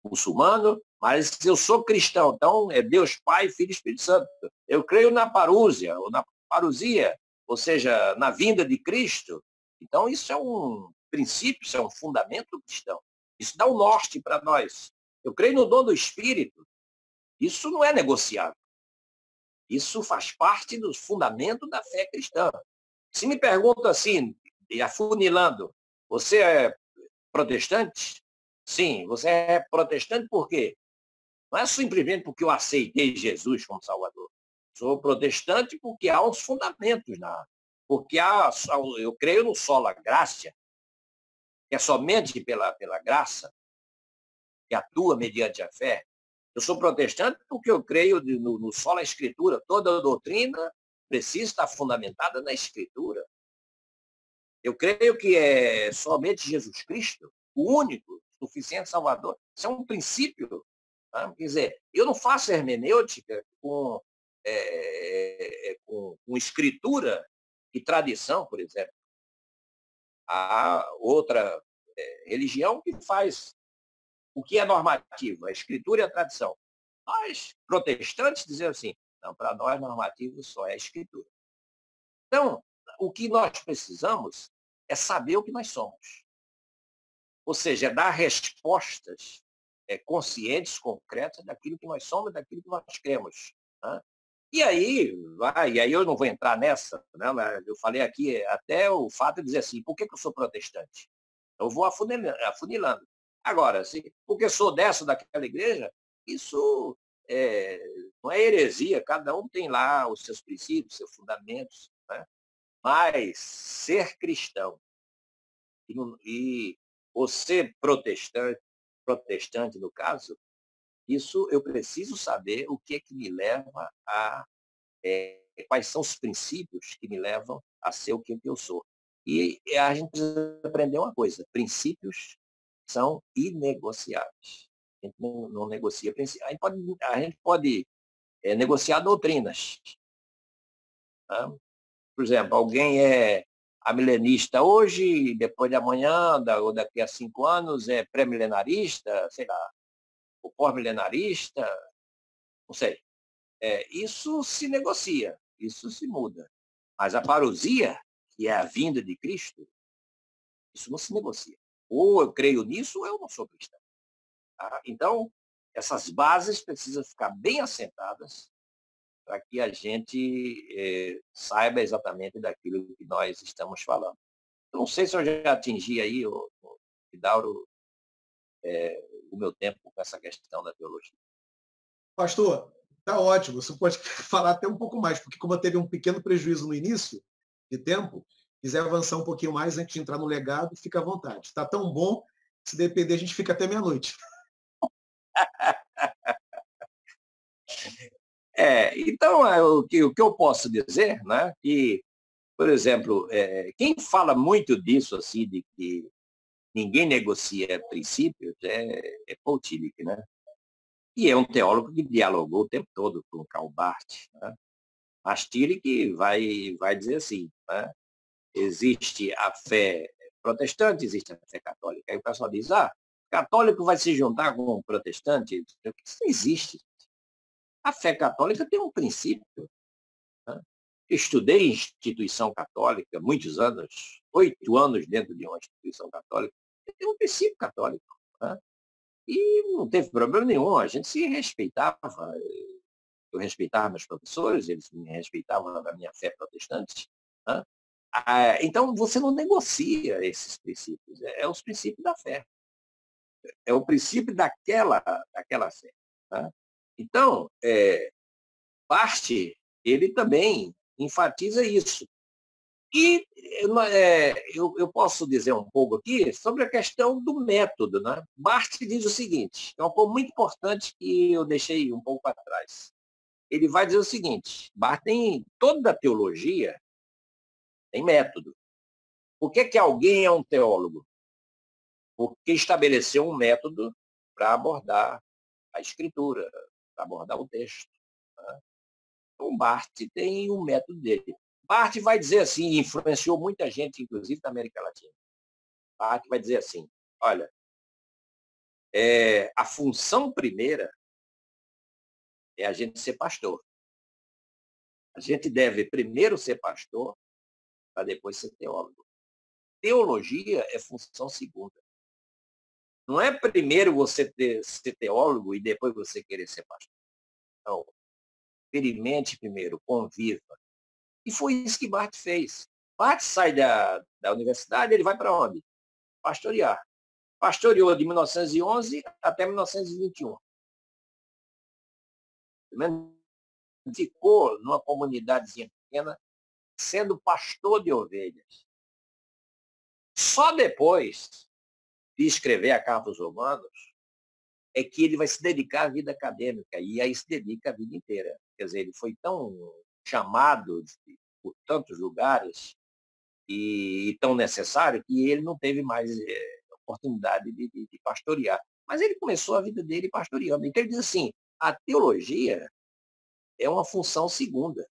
muçulmano, mas eu sou cristão, então é Deus Pai, Filho e Espírito Santo. Eu creio na parúzia, ou na parousia, ou seja, na vinda de Cristo. Então, isso é um princípio, isso é um fundamento cristão. Isso dá um norte para nós. Eu creio no dom do Espírito. Isso não é negociável. Isso faz parte dos fundamentos da fé cristã. Se me perguntam assim, afunilando, você é protestante? Sim, você é protestante por quê? Não é simplesmente porque eu aceitei Jesus como Salvador. Sou protestante porque há uns fundamentos, porque eu creio no sola gracia, que é somente pela graça, que atua mediante a fé. Eu sou protestante porque eu creio no sola escritura. Toda doutrina precisa estar fundamentada na escritura. Eu creio que é somente Jesus Cristo, o único, suficiente Salvador. Isso é um princípio. Tá? Quer dizer, eu não faço hermenêutica com escritura e tradição, por exemplo. Há outra religião que faz o que é normativo, a escritura e a tradição. Nós, protestantes, dizemos assim, não, para nós, normativo só é a escritura. Então, o que nós precisamos é saber o que nós somos. Ou seja, dar respostas conscientes, concretas daquilo que nós somos, daquilo que nós cremos. Né? E aí eu não vou entrar nessa, né? Eu falei aqui até o fato de dizer assim, por que eu sou protestante? Eu vou afunilando. Agora, porque sou dessa, daquela igreja, isso é, não é heresia, cada um tem lá os seus princípios, seus fundamentos. Né? Mas ser cristão e ou ser protestante no caso, isso eu preciso saber o que é que me leva quais são os princípios que me levam a ser o que eu sou. E a gente precisa aprender uma coisa, princípios são inegociáveis. A gente não negocia princípios. A gente pode negociar doutrinas. Tá? Por exemplo, alguém é amilenista hoje, depois de amanhã, ou daqui a 5 anos, é pré-milenarista, sei lá, ou pós-milenarista, não sei. Isso se negocia, isso se muda. Mas a parousia, que é a vinda de Cristo, isso não se negocia. Ou eu creio nisso, ou eu não sou cristão. Tá? Então, essas bases precisam ficar bem assentadas para que a gente saiba exatamente daquilo que nós estamos falando. Eu não sei se eu já atingi aí, Dauro, o meu tempo com essa questão da teologia. Pastor, está ótimo. Você pode falar até um pouco mais, porque como eu teve um pequeno prejuízo no início de tempo, quiser avançar um pouquinho mais antes de entrar no legado, fica à vontade. Está tão bom, se depender, a gente fica até meia-noite. Então, o que eu posso dizer, né, que, por exemplo, quem fala muito disso, assim, de que ninguém negocia princípios, é Paul Tillich, né? E é um teólogo que dialogou o tempo todo com Karl Barth, né? Mas Tillich vai dizer assim, né? Existe a fé protestante, existe a fé católica. Aí o pessoal diz, católico vai se juntar com um protestante? Isso não existe. A fé católica tem um princípio, né? Estudei em instituição católica muitos anos, 8 anos dentro de uma instituição católica. Tem um princípio católico, né? E não teve problema nenhum, a gente se respeitava. Eu respeitava meus professores, eles me respeitavam na minha fé protestante, né? Então, você não negocia esses princípios, é os princípios da fé, é o princípio daquela fé, né? Então, parte, ele também enfatiza isso. E eu posso dizer um pouco aqui sobre a questão do método, né? Barth diz o seguinte, é um ponto muito importante que eu deixei um pouco para trás. Ele vai dizer o seguinte, Barth tem toda a teologia, tem método. Por que alguém é um teólogo? Porque estabeleceu um método para abordar a escritura, para abordar o texto, né? Então, Barth tem um método dele. Barth vai dizer assim, influenciou muita gente, inclusive na América Latina. Barth vai dizer assim, olha, a função primeira é a gente ser pastor. A gente deve primeiro ser pastor, para depois ser teólogo. Teologia é função segunda. Não é primeiro você ser teólogo e depois você querer ser pastor. Não. Experimente primeiro, conviva. E foi isso que Barth fez. Barth sai da universidade, ele vai para onde? Pastorear. Pastoreou de 1911 até 1921. Ficou numa comunidadezinha pequena, sendo pastor de ovelhas. Só depois de escrever a Carta aos Romanos é que ele vai se dedicar à vida acadêmica, e aí se dedica a vida inteira. Quer dizer, ele foi tão chamado por tantos lugares e tão necessário que ele não teve mais oportunidade de pastorear. Mas ele começou a vida dele pastoreando. Então ele diz assim, a teologia é uma função segunda.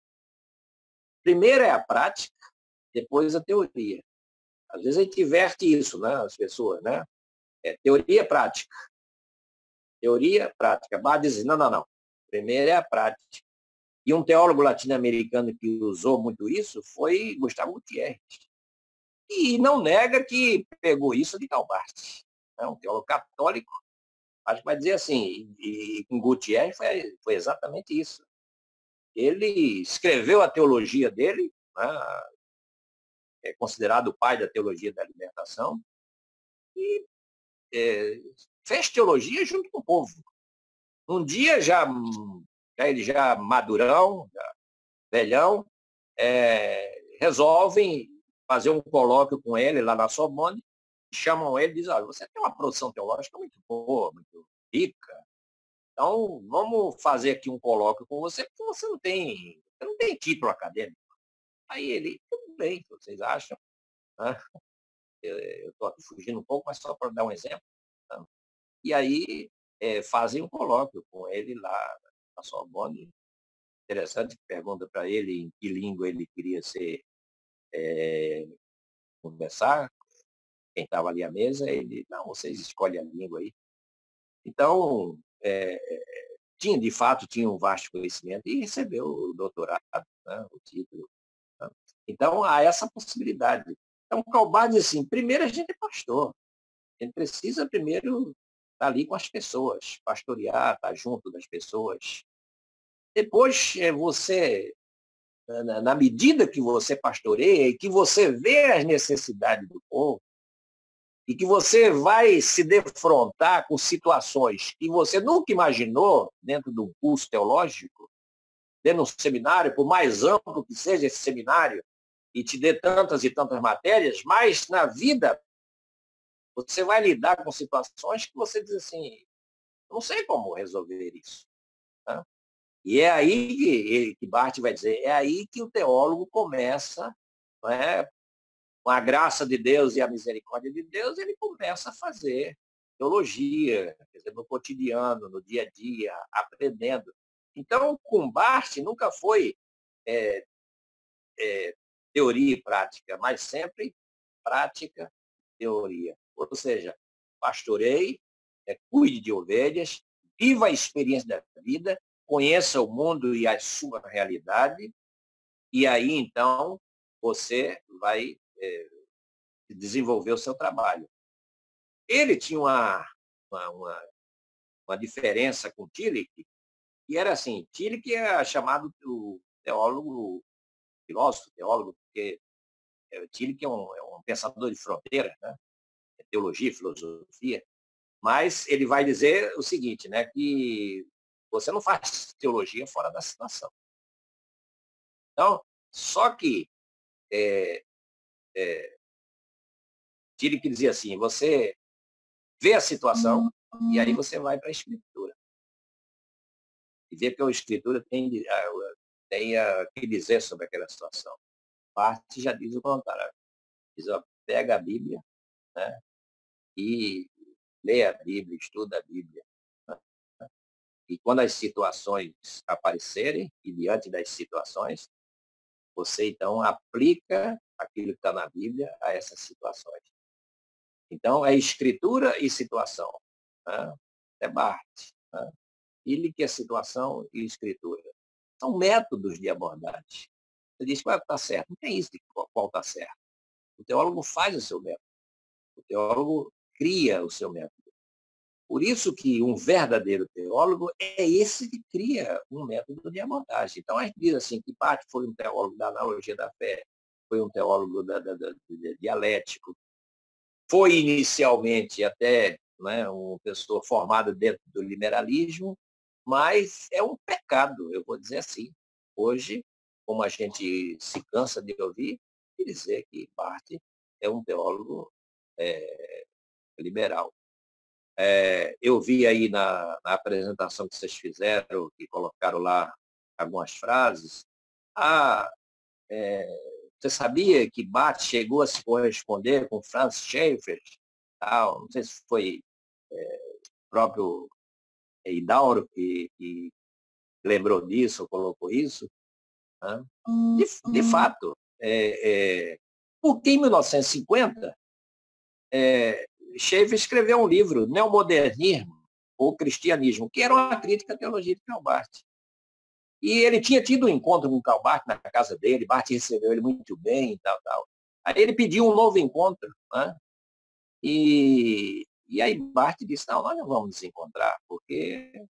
Primeiro é a prática, depois a teoria. Às vezes a gente inverte isso, né, as pessoas, né? Teoria prática. Teoria prática. Barth diz assim, não. Primeiro é a prática. E um teólogo latino-americano que usou muito isso foi Gustavo Gutierrez. E não nega que pegou isso de Karl Barth. É um teólogo católico, acho que vai dizer assim, e com Gutierrez foi exatamente isso. Ele escreveu a teologia dele, né, é considerado o pai da teologia da libertação, e fez teologia junto com o povo. Um dia, ele já madurão, já velhão, resolvem fazer um colóquio com ele lá na Sorbonne, chamam ele e dizem, olha, você tem uma produção teológica muito boa, muito rica, então vamos fazer aqui um colóquio com você, porque você não tem título acadêmico. Aí ele, tudo bem, o que vocês acham? Né? Eu estou aqui fugindo um pouco, mas só para dar um exemplo. Tá? E aí fazem um colóquio com ele lá na Sorbonne. Interessante, pergunta para ele em que língua ele queria conversar. Quem estava ali à mesa, ele, não, vocês escolhem a língua aí. Então, de fato, tinha um vasto conhecimento e recebeu o doutorado, né, o título. Né? Então, há essa possibilidade. Então, Calbar diz assim, primeiro a gente é pastor. A gente precisa primeiro estar ali com as pessoas, pastorear, estar junto das pessoas. Depois, você, na medida que você pastoreia e que você vê as necessidades do povo, e que você vai se defrontar com situações que você nunca imaginou dentro de um curso teológico, dentro de um seminário, por mais amplo que seja esse seminário, e te dê tantas e tantas matérias, mas na vida você vai lidar com situações que você diz assim, não sei como resolver isso. Né? E é aí que Barth vai dizer, é aí que o teólogo começa, não é? Com a graça de Deus e a misericórdia de Deus, ele começa a fazer teologia, quer dizer, no cotidiano, no dia a dia, aprendendo. Então, com Barth nunca foi é, teoria e prática, mas sempre prática, teoria. Ou seja, pastorei, cuide de ovelhas, viva a experiência da vida, conheça o mundo e a sua realidade, e aí, então, você vai desenvolver o seu trabalho. Ele tinha uma, uma, uma diferença com Tillich, que era assim, Tillich é chamado o teólogo, filósofo, teólogo, porque Tillich é um pensador de fronteira, né? Teologia, filosofia, mas ele vai dizer o seguinte, né, que você não faz teologia fora da situação. Então, só que Tillich dizia assim, você vê a situação e aí você vai para a Escritura. E vê que a Escritura tem a que dizer sobre aquela situação. Parte já diz o contrário. Diz, ó, pega a Bíblia, né, e lê a Bíblia, estuda a Bíblia. Né? E quando as situações aparecerem, e diante das situações, você então aplica aquilo que está na Bíblia a essas situações. Então, é escritura e situação. Né? É Barth. Né? Ele que é situação e escritura. São métodos de abordagem. Você diz qual está certo. Não tem isso de qual está certo. O teólogo faz o seu método. O teólogo cria o seu método. Por isso que um verdadeiro teólogo é esse que cria um método de abordagem. Então, a gente diz assim, que Barth foi um teólogo da analogia da fé, foi um teólogo dialético, foi inicialmente até, né, uma pessoa formada dentro do liberalismo, mas é um pecado, eu vou dizer assim. Hoje, como a gente se cansa de ouvir, e dizer que Barth é um teólogo liberal. Eu vi aí na apresentação que vocês fizeram, que colocaram lá algumas frases. Ah, você sabia que Barth chegou a se corresponder com Franz Schaeffer? Não sei se foi o próprio Hidauro que lembrou disso, ou colocou isso. Né? De fato, porque em 1950, Schaeffer escreveu um livro, Neomodernismo ou Cristianismo, que era uma crítica à teologia de Karl Barth. E ele tinha tido um encontro com Karl Barth na casa dele, Barth recebeu ele muito bem e tal, tal. Aí ele pediu um novo encontro, né? E aí Barth disse, não, nós não vamos nos encontrar, porque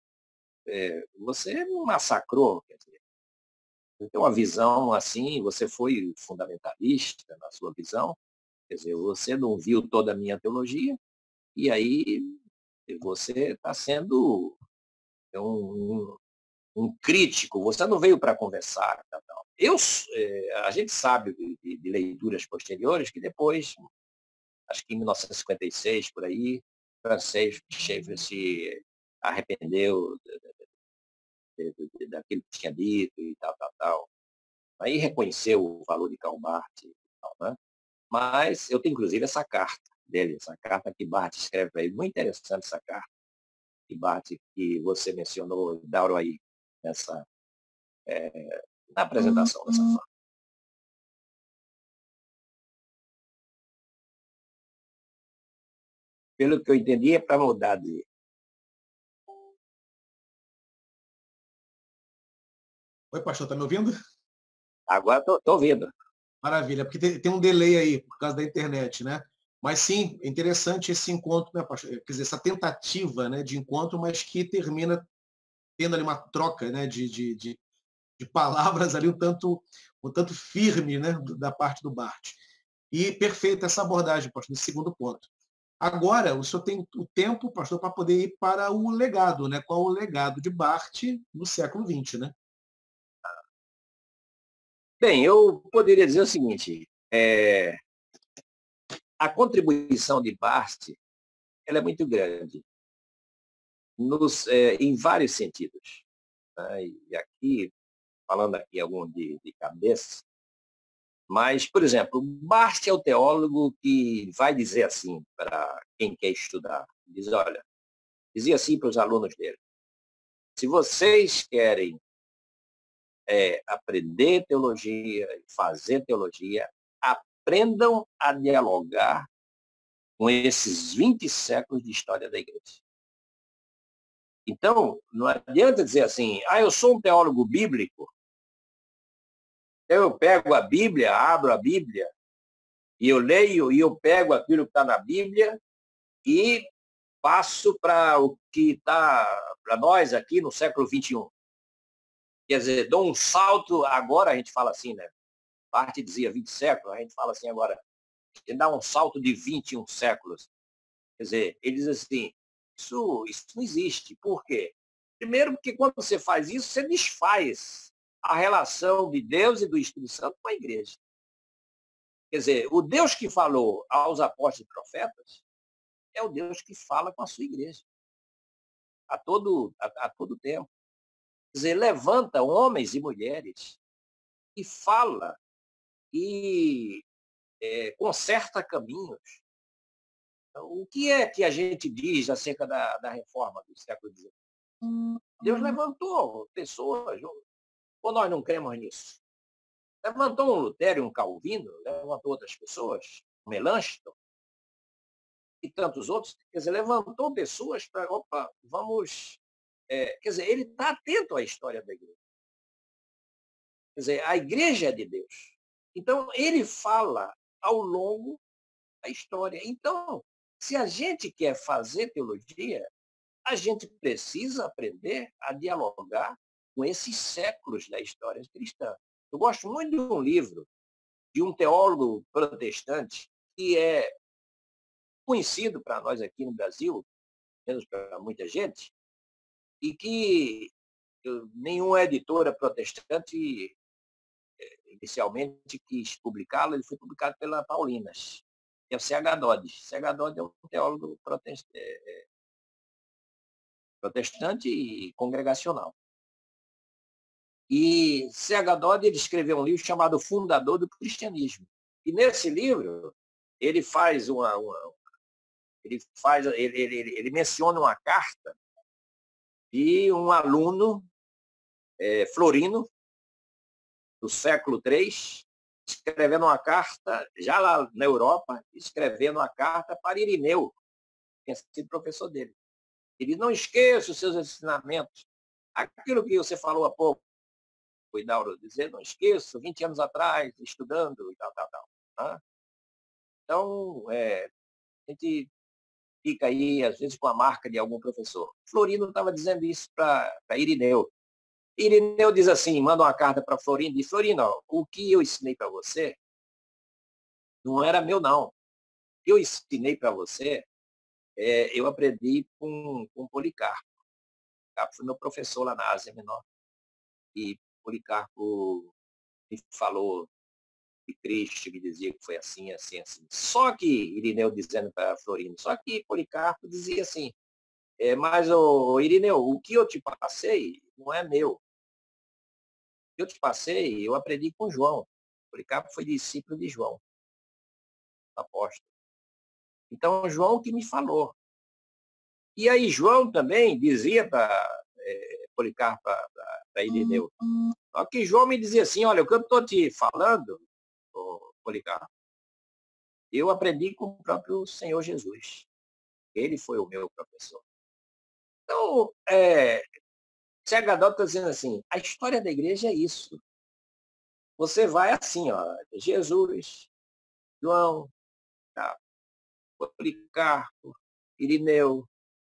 você me massacrou, quer dizer, você tem uma visão assim, você foi fundamentalista na sua visão, quer dizer, você não viu toda a minha teologia, e aí você está sendo um, um crítico, você não veio para conversar. Tal, tal. A gente sabe de leituras posteriores que depois, acho que em 1956, por aí, francês Schaeffer se arrependeu daquilo que tinha dito e tal, tal, tal. Aí reconheceu o valor de Karl Barth e tal, né? Mas eu tenho, inclusive, essa carta dele, essa carta que Barth escreve para ele. Muito interessante essa carta que Barth, que você mencionou, Dauro, aí, nessa, na apresentação dessa fala. Pelo que eu entendi, é para mudar de... Oi, pastor, tá me ouvindo? Agora estou ouvindo. Maravilha, porque tem um delay aí por causa da internet, né? Mas sim, é interessante esse encontro, né, pastor? Quer dizer, essa tentativa, né, de encontro, mas que termina tendo ali uma troca, né, de palavras ali um tanto firme, né, da parte do Barth. E perfeita essa abordagem, pastor, nesse segundo ponto. Agora, o senhor tem o tempo, pastor, para poder ir para o legado, né? Qual o legado de Barth no século XX, né? Bem, eu poderia dizer o seguinte, a contribuição de Barth ela é muito grande, em vários sentidos. né? E aqui, falando aqui algum de cabeça, mas, por exemplo, Barth é o teólogo que vai dizer assim para quem quer estudar. Diz, olha, dizia assim para os alunos dele, se vocês querem aprender teologia, fazer teologia, aprendam a dialogar com esses 20 séculos de história da igreja. Então, não adianta dizer assim, eu sou um teólogo bíblico, eu pego a Bíblia, abro a Bíblia, e eu leio e eu pego aquilo que está na Bíblia e passo para o que está para nós aqui no século XXI. Quer dizer, dou um salto, agora a gente fala assim, né? Parte dizia 20 séculos, a gente fala assim agora, dá um salto de 21 séculos. Quer dizer, ele diz assim, isso não existe. Por quê? Primeiro, porque quando você faz isso, você desfaz a relação de Deus e do Espírito Santo com a igreja. Quer dizer, o Deus que falou aos apóstolos e profetas é o Deus que fala com a sua igreja a todo tempo. Quer dizer, levanta homens e mulheres e fala e conserta caminhos. Então, o que é que a gente diz acerca da reforma do século XIX? Deus levantou pessoas, ou nós não cremos nisso? Levantou um Lutero, um Calvino, levantou outras pessoas, um Melanchthon e tantos outros. Quer dizer, levantou pessoas para, vamos... quer dizer, ele está atento à história da igreja. Quer dizer, a igreja é de Deus. Então, ele fala ao longo da história. Então, se a gente quer fazer teologia, a gente precisa aprender a dialogar com esses séculos da história cristã. Eu gosto muito de um livro de um teólogo protestante que é conhecido para nós aqui no Brasil, menos para muita gente, e que nenhuma editora protestante inicialmente quis publicá-lo, ele foi publicado pela Paulinas, que é o C.H. Dodge. C.H. Dodge é um teólogo protestante e congregacional. E C.H. Dodge ele escreveu um livro chamado Fundador do Cristianismo. E nesse livro ele faz ele menciona uma carta de um aluno Florino do século III, escrevendo uma carta, já lá na Europa, escrevendo uma carta para Irineu, que tinha sido professor dele. Ele diz, não esqueça os seus ensinamentos. Aquilo que você falou há pouco, Cuidauro, dizer, não esqueço, 20 anos atrás, estudando e tal. Tá? Então, a gente fica aí, às vezes, com a marca de algum professor. Florino estava dizendo isso para Irineu. Irineu diz assim, manda uma carta para Florino, diz, Florino, o que eu ensinei para você não era meu, não. O que eu ensinei para você, eu aprendi com Policarpo. Policarpo foi meu professor lá na Ásia Menor. E Policarpo me falou de Cristo, me dizia que foi assim, assim, assim. Só que, Irineu dizendo para Florino, só que Policarpo dizia assim, mas, Irineu, o que eu te passei não é meu. O que eu te passei, eu aprendi com João. Policarpo foi discípulo de João, apóstolo. Então, João que me falou. E aí, João também dizia para Policarpo, para Irineu. Só que João me dizia assim, olha, o que eu estou te falando, Policarpo, eu aprendi com o próprio Senhor Jesus. Ele foi o meu professor. Então, C.H. Dodge está dizendo assim, a história da igreja é isso. Você vai assim, ó, Jesus, João, tá, Policarpo, Irineu,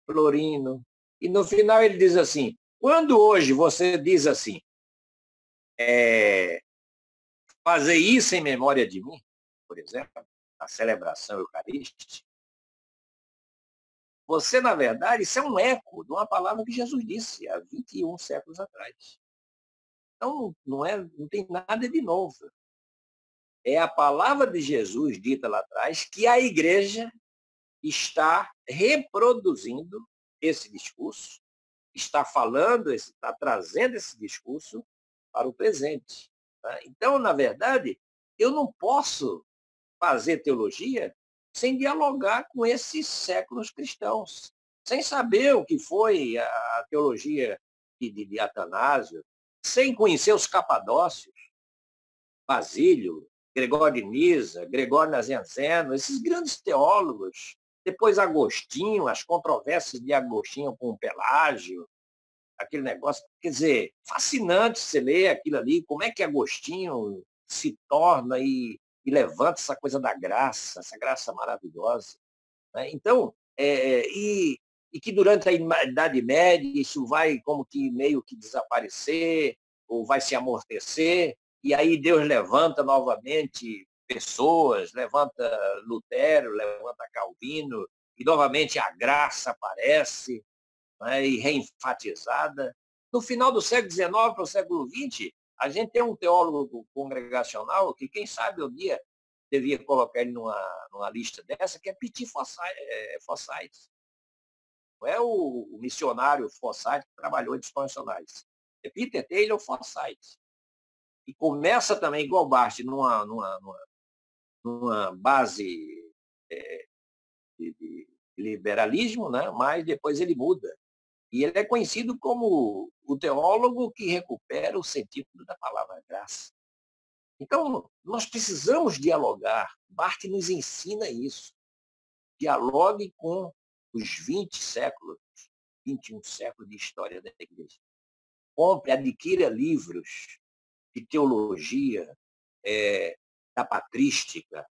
Florino, e no final ele diz assim, quando hoje você diz assim, fazer isso em memória de mim, por exemplo, a celebração eucarística, você, na verdade, isso é um eco de uma palavra que Jesus disse há 21 séculos atrás. Então, não tem nada de novo. É a palavra de Jesus dita lá atrás que a igreja está reproduzindo esse discurso está falando, está trazendo esse discurso para o presente. Tá? Então, na verdade, eu não posso fazer teologia sem dialogar com esses séculos cristãos, sem saber o que foi a teologia de Atanásio, sem conhecer os capadócios, Basílio, Gregório de Nisa, Gregório Nazianzeno, esses grandes teólogos, depois Agostinho, as controvérsias de Agostinho com o Pelágio, aquele negócio, quer dizer, fascinante você ler aquilo ali, como é que Agostinho se torna e levanta essa coisa da graça, essa graça maravilhosa. Né? Então, e que durante a Idade Média isso vai como que meio que desaparecer, ou vai se amortecer, e aí Deus levanta novamente pessoas, levanta Lutero, levanta Calvino, e novamente a graça aparece, né, e reenfatizada. No final do século XIX para o século XX, a gente tem um teólogo congregacional que, quem sabe, um dia devia colocar ele numa lista dessa, que é Petit Forsyth. Não é o missionário Forsyth que trabalhou em dispensacionais. É Peter Taylor Forsyth. E começa também, igual Barth, numa base de liberalismo, né? Mas depois ele muda. E ele é conhecido como o teólogo que recupera o sentido da palavra graça. Então, nós precisamos dialogar. Barth nos ensina isso. Dialogue com os 20 séculos, 21 séculos de história da igreja. Compre, adquira livros de teologia, da patrística,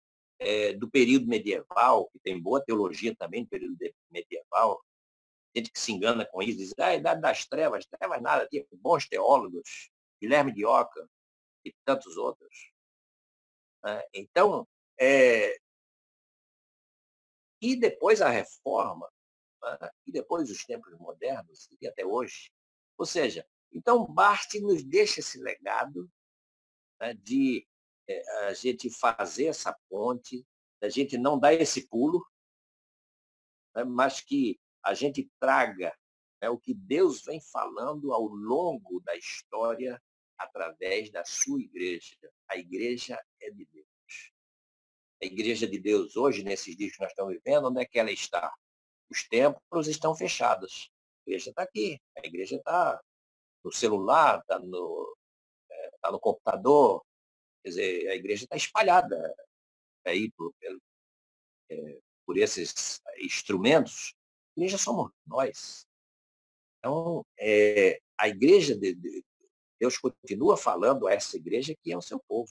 do período medieval, que tem boa teologia também no período medieval. Gente que se engana com isso, diz, a Idade das Trevas nada, tinha bons teólogos, Guilherme de Ockham e tantos outros. Né? Então, e depois a reforma, né? E depois os tempos modernos, e até hoje. Ou seja, então Barth nos deixa esse legado, né, de a gente fazer essa ponte, a gente não dar esse pulo, né, mas que a gente traga, né, o que Deus vem falando ao longo da história através da sua igreja. A igreja é de Deus. A igreja de Deus hoje, nesses dias que nós estamos vivendo, onde é que ela está? Os templos estão fechados. A igreja está aqui. A igreja está no celular, tá no computador. Quer dizer, a igreja está espalhada aí por esses instrumentos. A igreja somos nós. Então, a igreja de Deus continua falando a essa igreja que é o seu povo.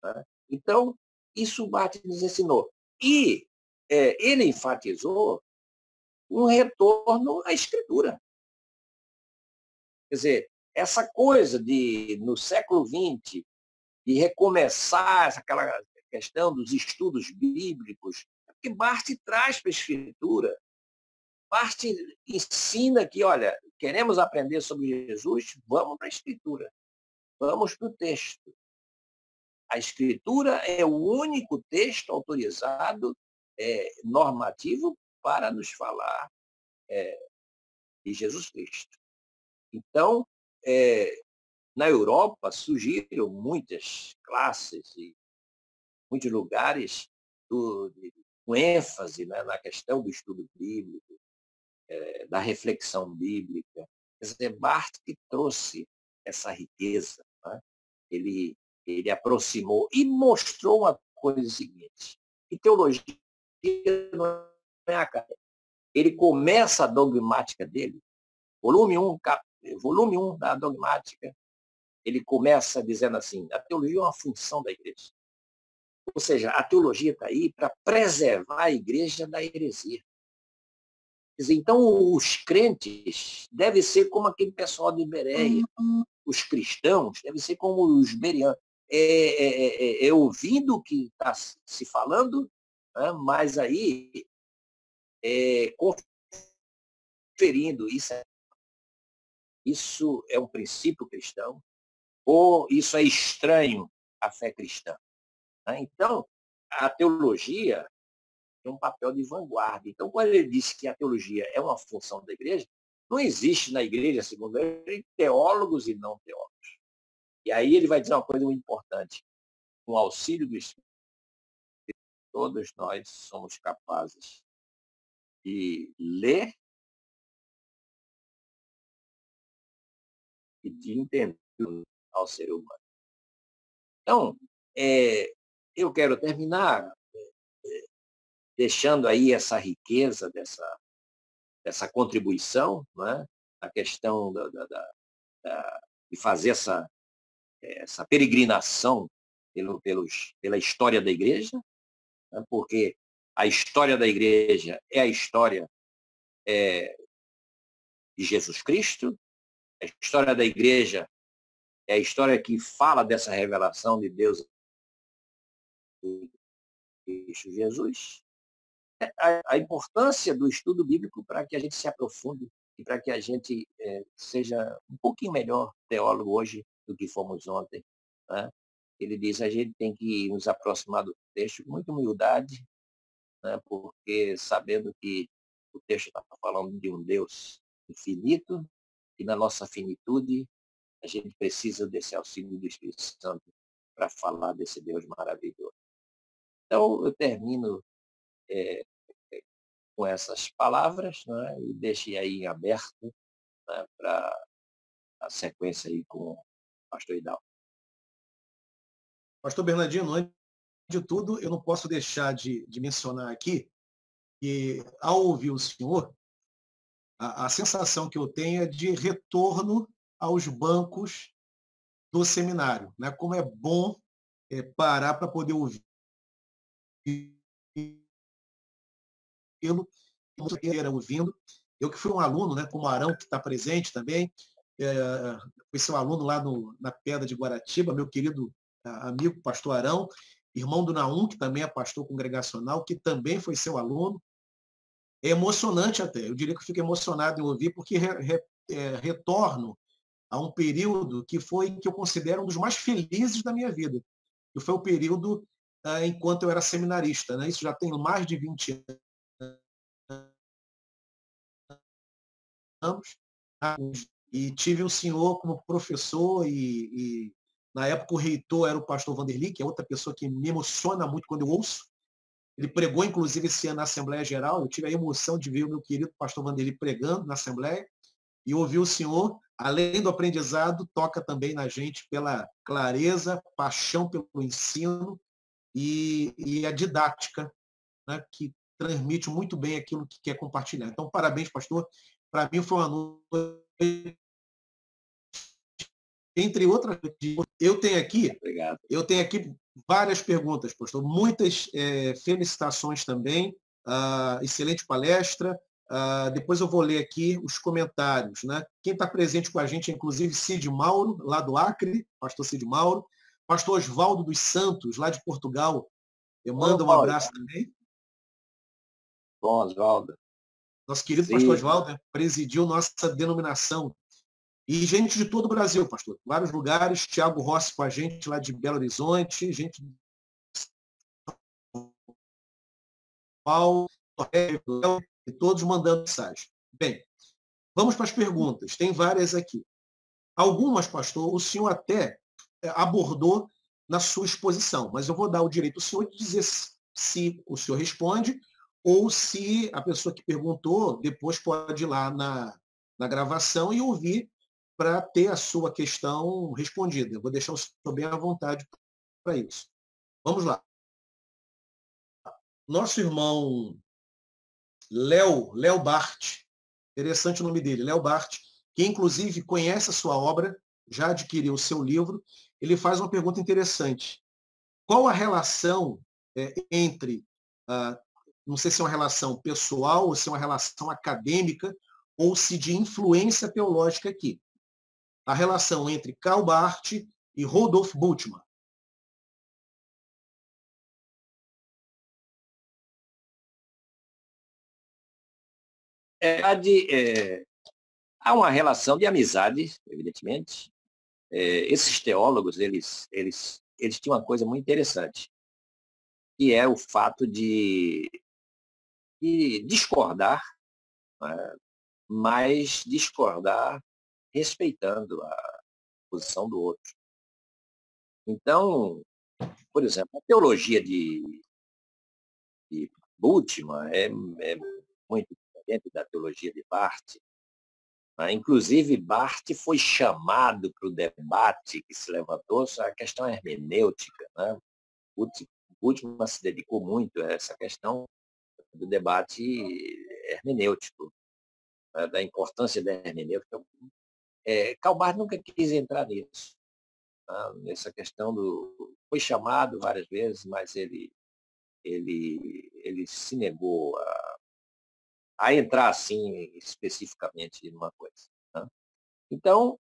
Né? Então, isso Barth nos ensinou. E ele enfatizou um retorno à Escritura. Quer dizer, essa coisa de, no século XX, de recomeçar aquela questão dos estudos bíblicos, que Barth traz para a Escritura. Barth ensina que, olha, queremos aprender sobre Jesus, vamos para a Escritura, vamos para o texto. A Escritura é o único texto autorizado, normativo, para nos falar de Jesus Cristo. Então, na Europa surgiram muitas classes e muitos lugares com ênfase, né, na questão do estudo bíblico, da reflexão bíblica. Quer dizer, Barth que trouxe essa riqueza. Né? Ele aproximou e mostrou uma coisa seguinte, que teologia não é a cara. Ele começa a dogmática dele, volume 1 da dogmática, ele começa dizendo assim, a teologia é uma função da igreja. Ou seja, a teologia está aí para preservar a igreja da heresia. Quer dizer, então, os crentes devem ser como aquele pessoal de Bereia. Os cristãos devem ser como os berianos. Ouvindo o que está se falando, né, mas aí conferindo isso. Isso é um princípio cristão ou isso é estranho à fé cristã? Né? Então, a teologia tem um papel de vanguarda. Então, quando ele disse que a teologia é uma função da igreja, Não existe na igreja, segundo ele, teólogos e não teólogos. E aí ele vai dizer uma coisa muito importante. Com o auxílio do Espírito, todos nós somos capazes de ler e de entender ao ser humano. Então, eu quero terminar deixando aí essa riqueza dessa contribuição, né? A questão de fazer essa peregrinação pela história da igreja, né? Porque a história da igreja é a história de Jesus Cristo, a história da igreja é a história que fala dessa revelação de Deus em Cristo Jesus. A importância do estudo bíblico para que a gente se aprofunde e para que a gente seja um pouquinho melhor teólogo hoje do que fomos ontem, né? Ele diz, a gente tem que nos aproximar do texto com muita humildade, né? Porque sabendo que o texto está falando de um Deus infinito e na nossa finitude a gente precisa desse auxílio do Espírito Santo para falar desse Deus maravilhoso. Então, eu termino com essas palavras, né, e deixei aí em aberto, né, para a sequência aí com o pastor Hidalgo. Pastor Bernardino, antes de tudo, eu não posso deixar de mencionar aqui que, ao ouvir o senhor, a sensação que eu tenho é de retorno aos bancos do seminário, né? Como é bom parar para poder ouvir ouvindo. Eu que fui um aluno, né, como Arão, que está presente também, fui seu aluno lá na Pedra de Guaratiba, meu querido amigo pastor Arão, irmão do Naum, que também é pastor congregacional, que também foi seu aluno. É emocionante até, eu diria que eu fico emocionado em ouvir, porque retorno a um período que eu considero um dos mais felizes da minha vida, que foi o período enquanto eu era seminarista, né? Isso já tem mais de 20 anos, e tive o senhor como professor e na época o reitor era o pastor Vanderly, que é outra pessoa que me emociona muito quando eu ouço. Ele pregou, inclusive, esse ano na Assembleia Geral. Eu tive a emoção de ver o meu querido pastor Vanderly pregando na Assembleia e ouvir o senhor, além do aprendizado, toca também na gente pela clareza, paixão pelo ensino e a didática, né, que transmite muito bem aquilo que quer compartilhar. Então, parabéns, pastor. Para mim foi uma noite, entre outras, Obrigado. eu tenho aqui várias perguntas, pastor, muitas felicitações também, excelente palestra. Depois eu vou ler aqui os comentários, né? Quem está presente com a gente é inclusive Cid Mauro, lá do Acre, pastor Cid Mauro, pastor Oswaldo dos Santos, lá de Portugal, eu mando um abraço também. Bom, Oswaldo. Nosso querido pastor Oswaldo presidiu nossa denominação. E gente de todo o Brasil, pastor. Vários lugares. Tiago Rossi com a gente lá de Belo Horizonte, gente de São Paulo, e todos mandando mensagem. Bem, vamos para as perguntas. Tem várias aqui. Algumas, pastor, o senhor até abordou na sua exposição, mas eu vou dar o direito ao senhor de dizer se o senhor responde ou se a pessoa que perguntou depois pode ir lá na gravação e ouvir para ter a sua questão respondida. Eu vou deixar o senhor bem à vontade para isso. Vamos lá. Nosso irmão Léo Bart, interessante o nome dele, Léo Bart, que inclusive conhece a sua obra, já adquiriu o seu livro, ele faz uma pergunta interessante. Qual a relação entre, não sei se é uma relação pessoal ou se é uma relação acadêmica ou se de influência teológica aqui? A relação entre Karl Barth e Rudolf Bultmann. Há uma relação de amizade, evidentemente. Esses teólogos, eles tinham uma coisa muito interessante, que é o fato de discordar, né, mas discordar respeitando a posição do outro. Então, por exemplo, a teologia de Bultmann é muito diferente da teologia de Barth. Né? Inclusive, Barth foi chamado para o debate que se levantou sobre a questão hermenêutica. Né? Bultmann se dedicou muito a essa questão do debate hermenêutico, né? Da importância da hermenêutica. Karl Barth nunca quis entrar nisso, né? Nessa questão do... Foi chamado várias vezes, mas ele se negou a entrar assim especificamente numa coisa. Né? Então,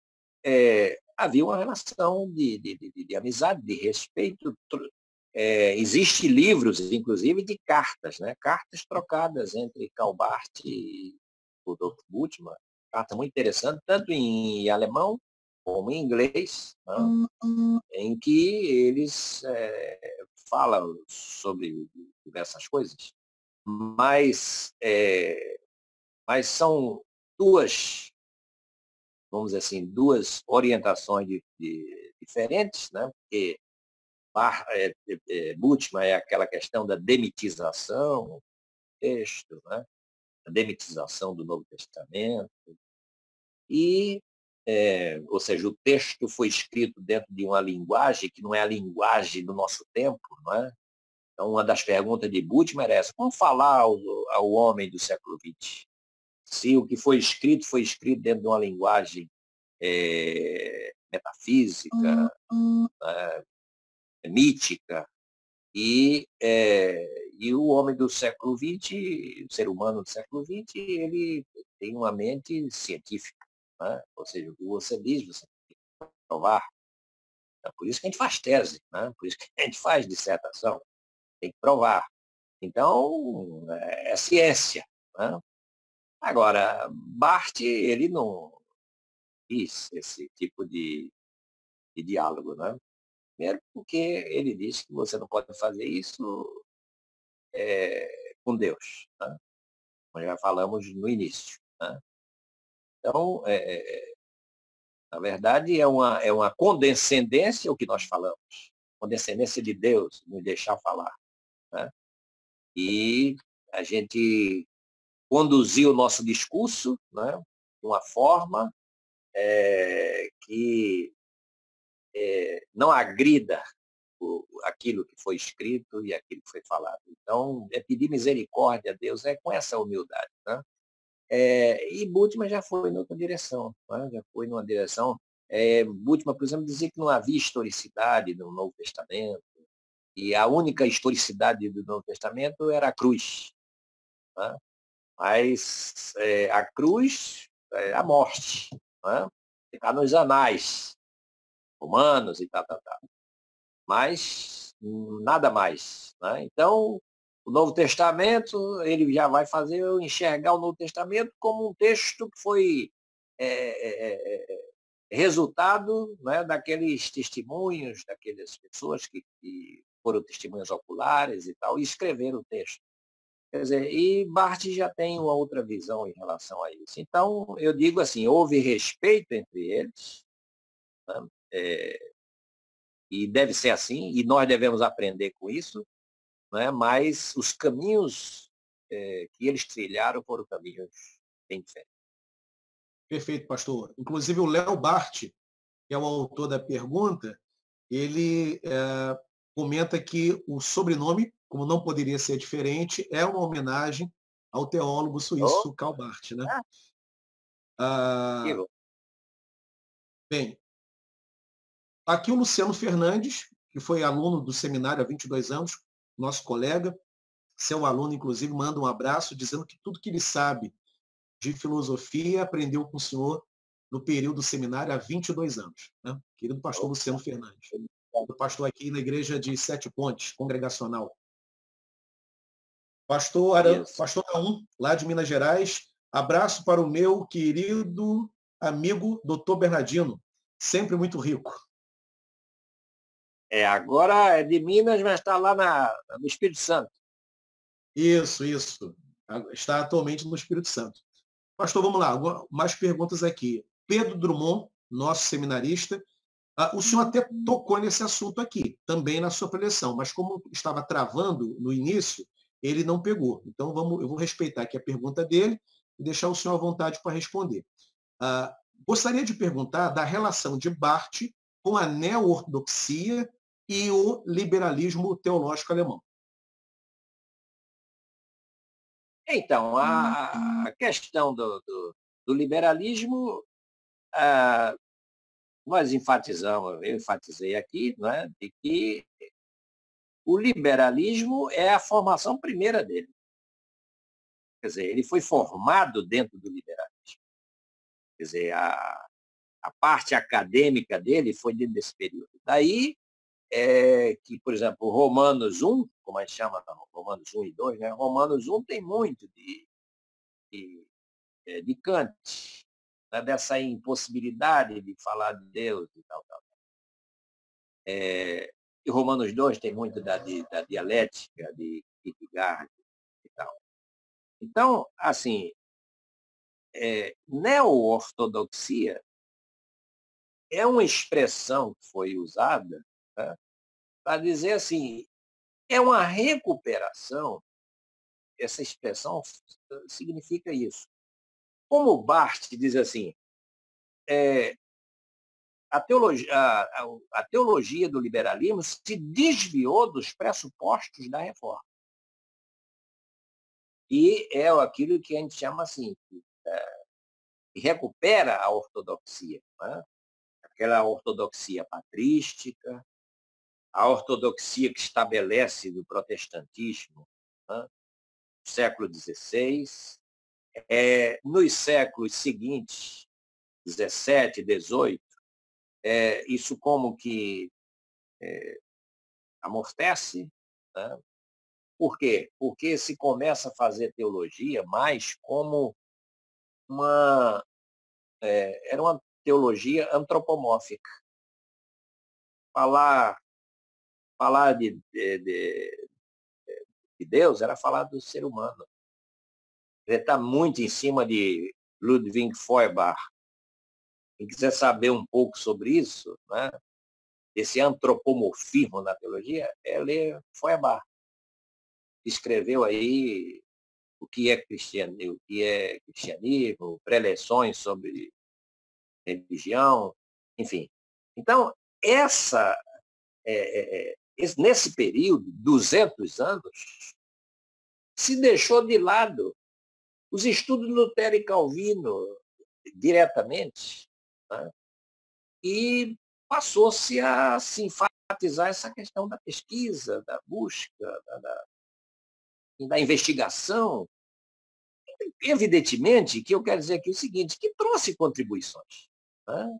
havia uma relação de amizade, de respeito. Existem livros, inclusive, de cartas, né? Cartas trocadas entre Karl Barth e o Dr. Bultmann, carta muito interessante, tanto em alemão como em inglês, né? Em que eles falam sobre diversas coisas, mas são duas, vamos dizer assim, duas orientações diferentes, né? Porque Bultmann é aquela questão da demitização do texto, né? A demitização do Novo Testamento, ou seja, o texto foi escrito dentro de uma linguagem que não é a linguagem do nosso tempo, não é? Então, uma das perguntas de Bultmann era essa: como falar ao homem do século XX? Se o que foi escrito dentro de uma linguagem metafísica, mítica, e o homem do século XX, o ser humano do século XX, ele tem uma mente científica, né? Ou seja, o que você diz, você tem que provar. É por isso que a gente faz tese, né? Por isso que a gente faz dissertação, tem que provar. Então, é ciência. Né? Agora, Barth, ele não quis esse tipo de diálogo. Né? Primeiro porque ele diz que você não pode fazer isso com Deus. Né? Nós já falamos no início. Né? Então, na verdade, é uma condescendência o que nós falamos. Condescendência de Deus, nos deixar falar. Né? E a gente conduzir o nosso discurso, né, de uma forma que não agrida aquilo que foi escrito e aquilo que foi falado. Então, pedir misericórdia a Deus com essa humildade. Né? E Bultmann já foi em outra direção, né? Já foi numa direção. Bultmann, por exemplo, dizia que não havia historicidade no Novo Testamento, e a única historicidade do Novo Testamento era a cruz. Né? Mas a cruz é a morte, né? Está nos anais romanos e tal, tal, tal. Mas nada mais. Né? Então, o Novo Testamento, ele já vai fazer eu enxergar o Novo Testamento como um texto que foi resultado, né, daqueles testemunhos, daquelas pessoas que foram testemunhas oculares e tal, e escreveram o texto. Quer dizer, e Barth já tem uma outra visão em relação a isso. Então, eu digo assim, houve respeito entre eles, né? E deve ser assim, e nós devemos aprender com isso, né? Mas os caminhos que eles trilharam foram caminhos bem diferentes. Perfeito, pastor. Inclusive, o Léo Bart, que é o autor da pergunta, ele comenta que o sobrenome, como não poderia ser diferente, é uma homenagem ao teólogo Oh, suíço Karl Barth. Né? que Ah, bom. bem, aqui o Luciano Fernandes, que foi aluno do seminário há 22 anos, nosso colega, seu aluno, inclusive, manda um abraço, dizendo que tudo que ele sabe de filosofia aprendeu com o senhor no período do seminário há 22 anos. Né? Querido pastor Oh, Luciano Fernandes. O pastor aqui na igreja de Sete Pontes, congregacional. isso. Pastor Naum, lá de Minas Gerais. Abraço para o meu querido amigo doutor Bernardino, sempre muito rico. Agora é de Minas, mas está lá no Espírito Santo. Isso. Está atualmente no Espírito Santo. Pastor, vamos lá, mais perguntas aqui. Pedro Drummond, nosso seminarista, o senhor até tocou nesse assunto aqui, também na sua preleção, mas como estava travando no início, ele não pegou. Então, eu vou respeitar aqui a pergunta dele e deixar o senhor à vontade para responder. Gostaria de perguntar da relação de Barth com a neo-ortodoxia e o liberalismo teológico alemão. Então, a questão do liberalismo, nós enfatizamos, eu enfatizei aqui, né, de que o liberalismo é a formação primeira dele. Quer dizer, ele foi formado dentro do liberalismo. Quer dizer, a parte acadêmica dele foi dentro desse período. Daí que, por exemplo, Romanos 1, como a gente chama, Romanos 1 e 2, né? Romanos 1 tem muito de Kant, né? Dessa impossibilidade de falar de Deus e tal. E Romanos 2 tem muito da dialética de Kierkegaard e tal. Então, assim, neo-ortodoxia é uma expressão que foi usada, né, para dizer assim, é uma recuperação, essa expressão significa isso. Como Barth diz assim, a teologia do liberalismo se desviou dos pressupostos da reforma. E é aquilo que a gente chama assim, que recupera a ortodoxia, né? Aquela ortodoxia patrística, a ortodoxia que estabelece no protestantismo, né? No século XVI, nos séculos seguintes, 17, 18, isso como que amortece, né? Por quê? Porque se começa a fazer teologia mais como era uma teologia antropomórfica. Falar de Deus era falar do ser humano. Ele está muito em cima de Ludwig Feuerbach. Quem quiser saber um pouco sobre isso, né, esse antropomorfismo na teologia, é ler Feuerbach. Escreveu aí o que é cristianismo, preleções sobre religião, enfim. Então, nesse período, 200 anos, se deixou de lado os estudos de Lutero e Calvino diretamente, né? E passou-se a se enfatizar essa questão da pesquisa, da busca, da investigação. Evidentemente que eu quero dizer aqui o seguinte, que trouxe contribuições, né?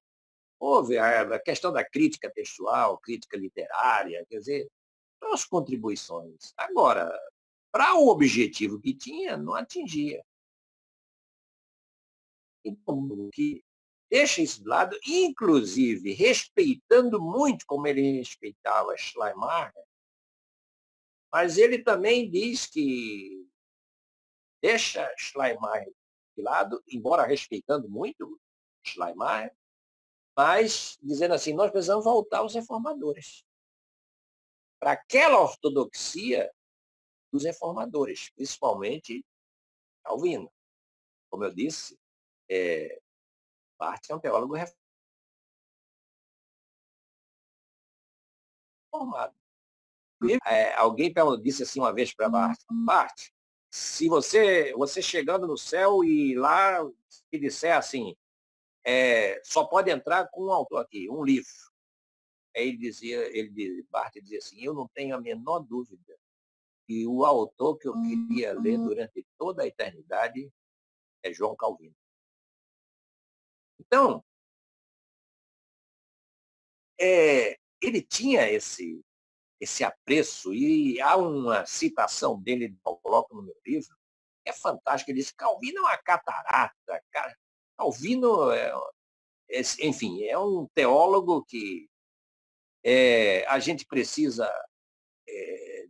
Houve a questão da crítica textual, crítica literária, quer dizer, trouxe contribuições. Agora, para o objetivo que tinha, não atingia. Então, que deixa isso de lado, inclusive respeitando muito como ele respeitava Schleiermacher, mas ele também diz que deixa Schleiermacher de lado, embora respeitando muito Schleiermacher, mas dizendo assim, nós precisamos voltar aos reformadores. Para aquela ortodoxia dos reformadores, principalmente Calvino. Como eu disse, Barth é um teólogo reformado. Alguém disse assim uma vez para Barth, se você chegando no céu e lá se disser assim, só pode entrar com um autor aqui, um livro. Aí Barth dizia assim, eu não tenho a menor dúvida que o autor que eu queria ler durante toda a eternidade é João Calvino. Então, ele tinha esse apreço, e há uma citação dele, que eu coloco no meu livro, que é fantástica. Ele diz, Calvino é uma catarata, cara. Calvino, enfim, é um teólogo que a gente precisa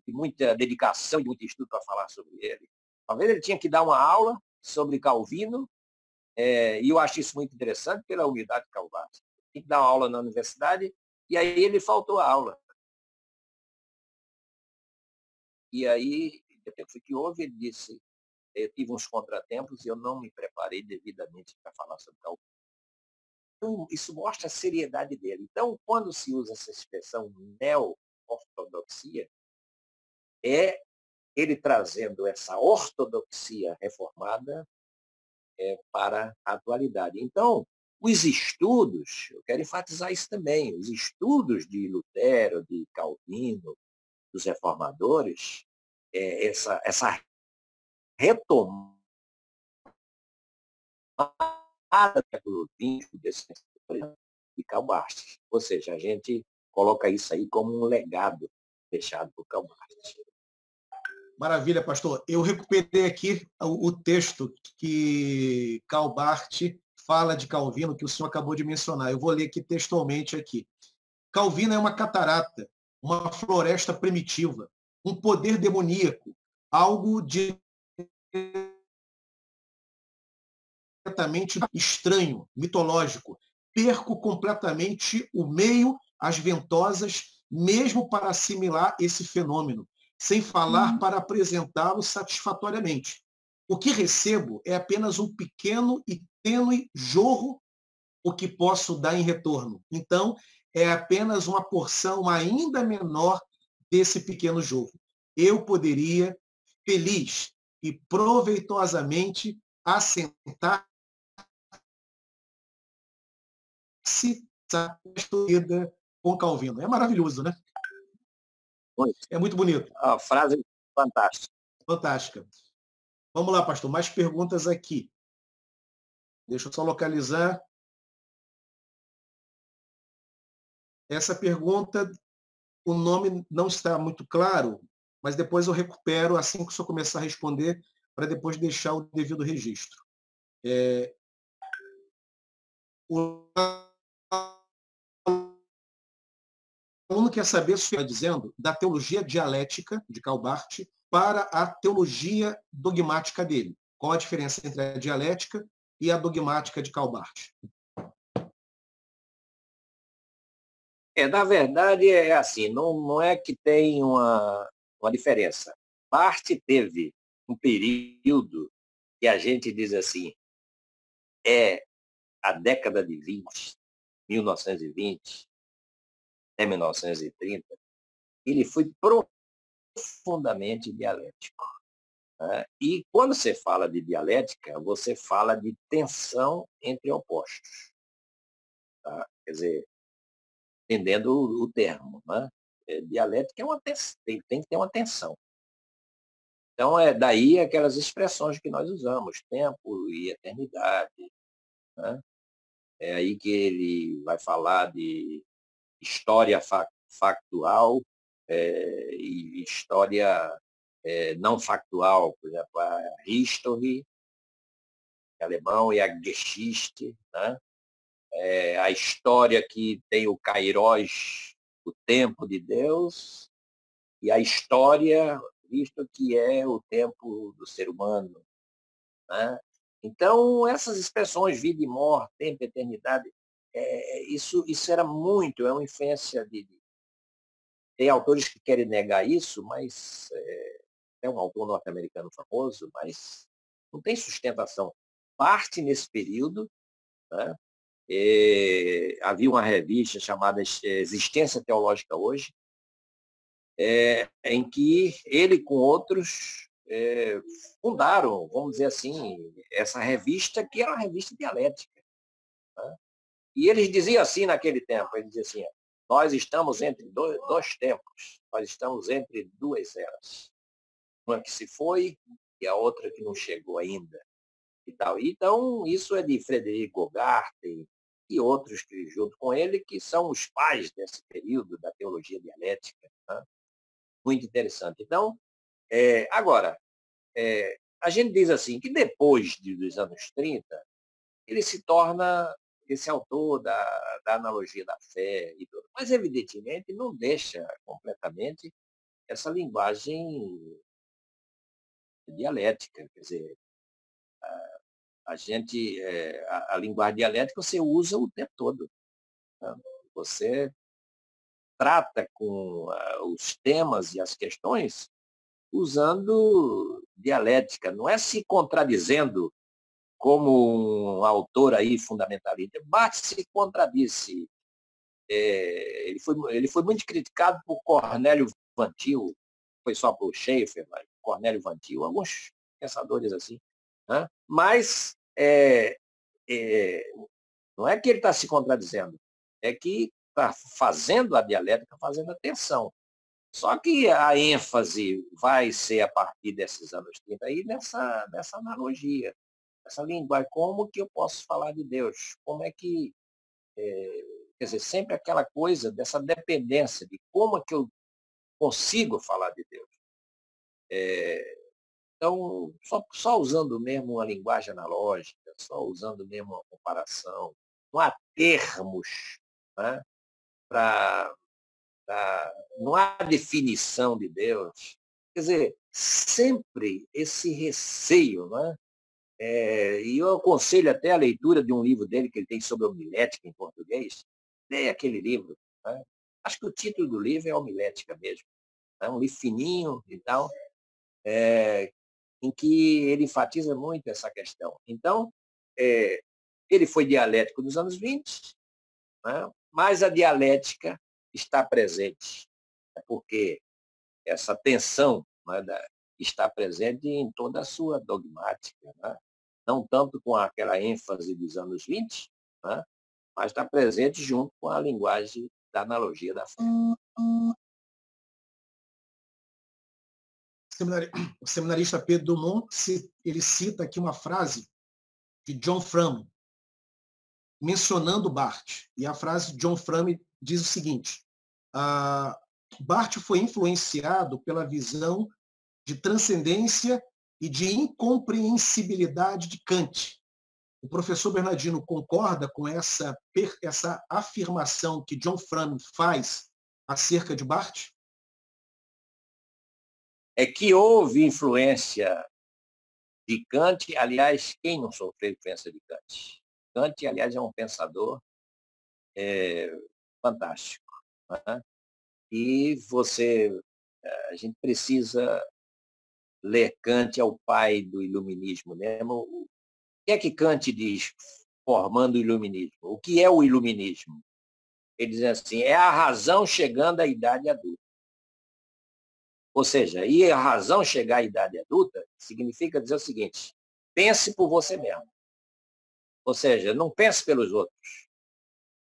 de muita dedicação e muito estudo para falar sobre ele. Talvez ele tinha que dar uma aula sobre Calvino E eu acho isso muito interessante pela humildade de Calvati. Tem que dar uma aula na universidade, e aí ele faltou a aula. E aí, depois que houve, ele disse, eu tive uns contratempos e eu não me preparei devidamente para falar sobre Calvino. Então, isso mostra a seriedade dele. Então, quando se usa essa expressão neo-ortodoxia, é ele trazendo essa ortodoxia reformada para a atualidade. Então, os estudos, eu quero enfatizar isso também, os estudos de Lutero, de Calvino, dos reformadores, essa retomada do século XX de Karl Barth. Ou seja, a gente coloca isso aí como um legado deixado por Karl Barth. Maravilha, pastor. Eu recuperei aqui o texto que Karl Barth fala de Calvino, que o senhor acabou de mencionar. Eu vou ler aqui textualmente aqui. Calvino é uma catarata, uma floresta primitiva, um poder demoníaco, algo diretamente estranho, mitológico. Perco completamente o meio, as ventosas, mesmo para assimilar esse fenômeno, sem falar para apresentá-lo satisfatoriamente. O que recebo é apenas um pequeno e tênue jorro, o que posso dar em retorno. Então, é apenas uma porção ainda menor desse pequeno jorro. Eu poderia, feliz e proveitosamente, assentar se satisfeita com Calvino. É maravilhoso, né? Muito. É muito bonito. A frase fantástica. Fantástica. Vamos lá, pastor. Mais perguntas aqui. Deixa eu só localizar. Essa pergunta, o nome não está muito claro, mas depois eu recupero assim que o senhor começar a responder, para depois deixar o devido registro. O aluno quer saber o que está dizendo da teologia dialética de Karl Barth para a teologia dogmática dele. Qual a diferença entre a dialética e a dogmática de Karl Barth? Na verdade, é assim, não é que tem uma diferença. Barth teve um período que a gente diz assim, a década de 20, 1920, até 1930, ele foi profundamente dialético. Né? E quando você fala de dialética, você fala de tensão entre opostos. Tá? Quer dizer, entendendo o termo. Né? Dialética é uma tem que ter uma tensão. Então, é daí aquelas expressões que nós usamos, tempo e eternidade. Né? É aí que ele vai falar de história factual e história não factual, por exemplo, a History, em alemão, e a Geschichte, né? A história que tem o Kairos, o tempo de Deus, e a história, visto que é o tempo do ser humano. Né? Então, essas expressões, vida e morte, tempo e eternidade, isso era muito, é uma influência Tem autores que querem negar isso, mas é um autor norte-americano famoso, mas não tem sustentação. Parte nesse período, né? Havia uma revista chamada Existência Teológica Hoje, em que ele com outros fundaram, vamos dizer assim, essa revista, que era uma revista dialética. Né? E eles diziam assim naquele tempo, eles diziam assim, nós estamos entre dois tempos, nós estamos entre duas eras. Uma que se foi e a outra que não chegou ainda. E tal. Então, isso é de Frederico Hogarth e outros que, junto com ele, que são os pais desse período da teologia dialética. Né? Muito interessante. Então, agora, a gente diz assim que depois dos anos 30, ele se torna esse autor da analogia da fé e tudo. Mas, evidentemente, não deixa completamente essa linguagem dialética. Quer dizer, a linguagem dialética você usa o tempo todo, né? Você trata com os temas e as questões usando dialética, não é se contradizendo como um autor aí fundamentalista. Barthes se contradisse. Ele foi muito criticado por Cornélio Van Til, foi só por Schaeffer, mas Cornélio Van Til, alguns pensadores assim, né? Mas é, não é que ele está se contradizendo, é que está fazendo a dialética, fazendo a tensão. Só que a ênfase vai ser a partir desses anos 30 aí nessa analogia, essa linguagem. Como que eu posso falar de Deus? Como é que, quer dizer, sempre aquela coisa dessa dependência de como é que eu consigo falar de Deus. Então, só usando mesmo uma linguagem analógica, só usando mesmo uma comparação, não há termos, né, para não há definição de Deus. Quer dizer, sempre esse receio, não é? E eu aconselho até a leitura de um livro dele que ele tem sobre homilética em português. Leia aquele livro. Né? Acho que o título do livro é Homilética mesmo. É um livro fininho e tal, em que ele enfatiza muito essa questão. Então, ele foi dialético nos anos 20, né? Mas a dialética está presente, porque essa tensão, né, está presente em toda a sua dogmática, né? Não tanto com aquela ênfase dos anos 20, né, mas está presente junto com a linguagem da analogia da fé. O seminarista Pedro Dumont, ele cita aqui uma frase de John Frum, mencionando Barthes. E a frase de John Frum diz o seguinte: Barthes foi influenciado pela visão de transcendência e de incompreensibilidade de Kant. O professor Bernardino concorda com essa afirmação que John Frum faz acerca de Barthes? É que houve influência de Kant, aliás, quem não sofreu influência de Kant? Kant, aliás, é um pensador fantástico. Né? E a gente precisa ler Kant, é o pai do iluminismo mesmo. O que é que Kant diz formando o iluminismo? O que é o iluminismo? Ele diz assim, é a razão chegando à idade adulta. Ou seja, e a razão chegar à idade adulta significa dizer o seguinte, pense por você mesmo. Ou seja, não pense pelos outros,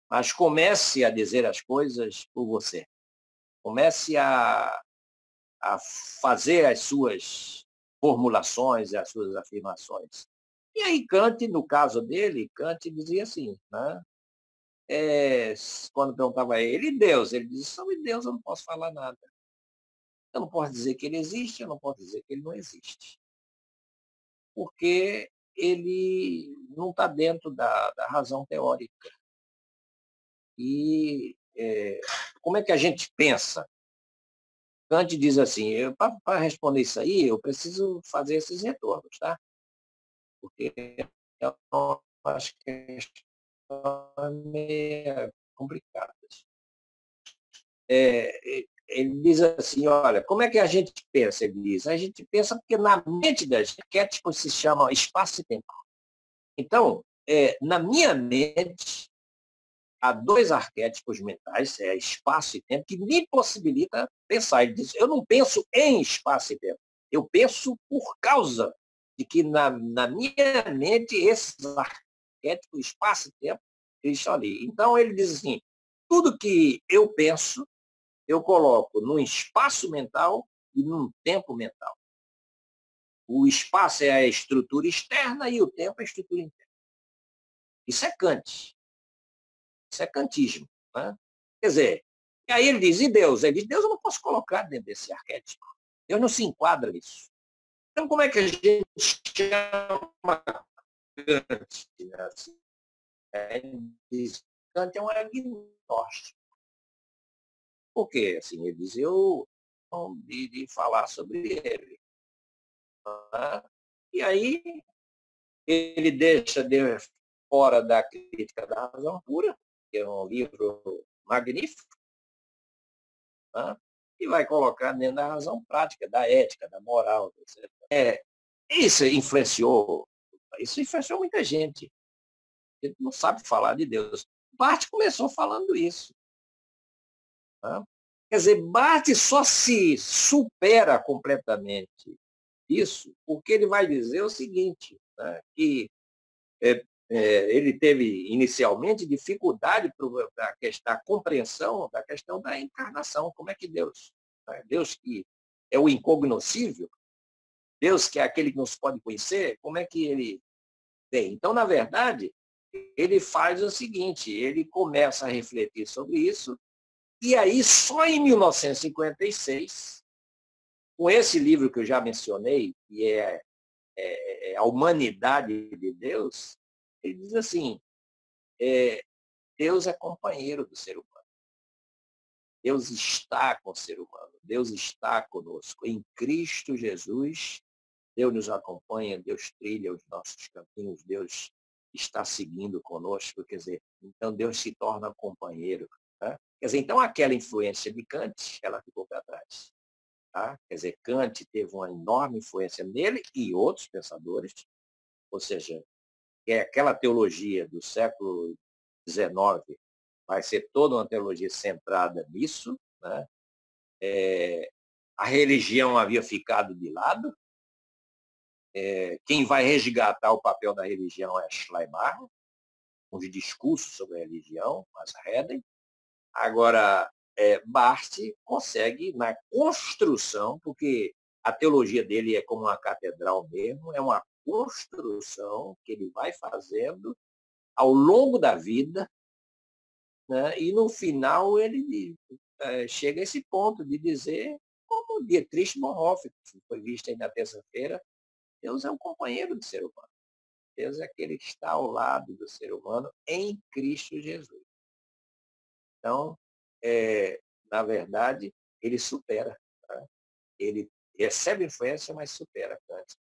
mas comece a dizer as coisas por você. Comece a fazer as suas formulações, as suas afirmações. E aí Kant, no caso dele, Kant dizia assim, né? Quando perguntava a ele, Deus, ele dizia, sobre Deus eu não posso falar nada. Eu não posso dizer que ele existe, eu não posso dizer que ele não existe. Porque ele não está dentro da razão teórica. E como é que a gente pensa? Kant diz assim, para responder isso aí, eu preciso fazer esses retornos, tá? Porque eu acho que é meio complicadas. Ele diz assim, olha, como é que a gente pensa? Ele diz, a gente pensa porque na mente da gente, arquétipos se chama espaço e tempo. Então, na minha mente, há dois arquétipos mentais, espaço e tempo, que me possibilita pensar. Ele diz, eu não penso em espaço e tempo, eu penso por causa de que na minha mente esses arquétipos, espaço e tempo, eles estão ali. Então ele diz assim, tudo que eu penso, eu coloco num espaço mental e num tempo mental. O espaço é a estrutura externa e o tempo é a estrutura interna. Isso é Kant. Isso é kantismo. Né? Quer dizer, e aí ele diz, e Deus? Ele diz, Deus eu não posso colocar dentro desse arquétipo. Deus não se enquadra nisso. Então, como é que a gente chama Kant? Assim? Ele diz, Kant é um agnóstico. Por quê? Assim, ele diz, eu não de falar sobre ele. Né? E aí, Ele deixa Deus fora da crítica da razão pura, que é um livro magnífico, né? E vai colocar dentro da razão prática, da ética, da moral, etc. Isso influenciou muita gente. Ele não sabe falar de Deus. Barth começou falando isso. Né? Quer dizer, Barth só se supera completamente isso porque ele vai dizer o seguinte, né, que ele teve inicialmente dificuldade para a compreensão da questão da encarnação. Como é que Deus, né, Deus que é o incognoscível, Deus que é aquele que não se pode conhecer, como é que ele tem? Então, na verdade, ele faz o seguinte, ele começa a refletir sobre isso, e aí só em 1956, com esse livro que eu já mencionei, que é A Humanidade de Deus, ele diz assim, Deus é companheiro do ser humano. Deus está com o ser humano. Deus está conosco. Em Cristo Jesus, Deus nos acompanha, Deus trilha os nossos caminhos, Deus está seguindo conosco. Quer dizer, então Deus se torna companheiro. Tá? Quer dizer, então aquela influência de Kant, ela ficou para trás. Tá? Quer dizer, Kant teve uma enorme influência nele e outros pensadores, ou seja, é aquela teologia do século XIX vai ser toda uma teologia centrada nisso, né? A religião havia ficado de lado, quem vai resgatar o papel da religião é Schleiermacher, com os discursos sobre a religião, mas Redden. Agora, Barth consegue, na construção, porque a teologia dele é como uma catedral mesmo, é uma construção que ele vai fazendo ao longo da vida, né? E no final ele chega a esse ponto de dizer, como Dietrich Bonhoeffer, que foi visto aí na terça-feira, Deus é um companheiro do ser humano. Deus é aquele que está ao lado do ser humano em Cristo Jesus. Então, na verdade, ele supera. Tá? Ele recebe influência, mas supera Kant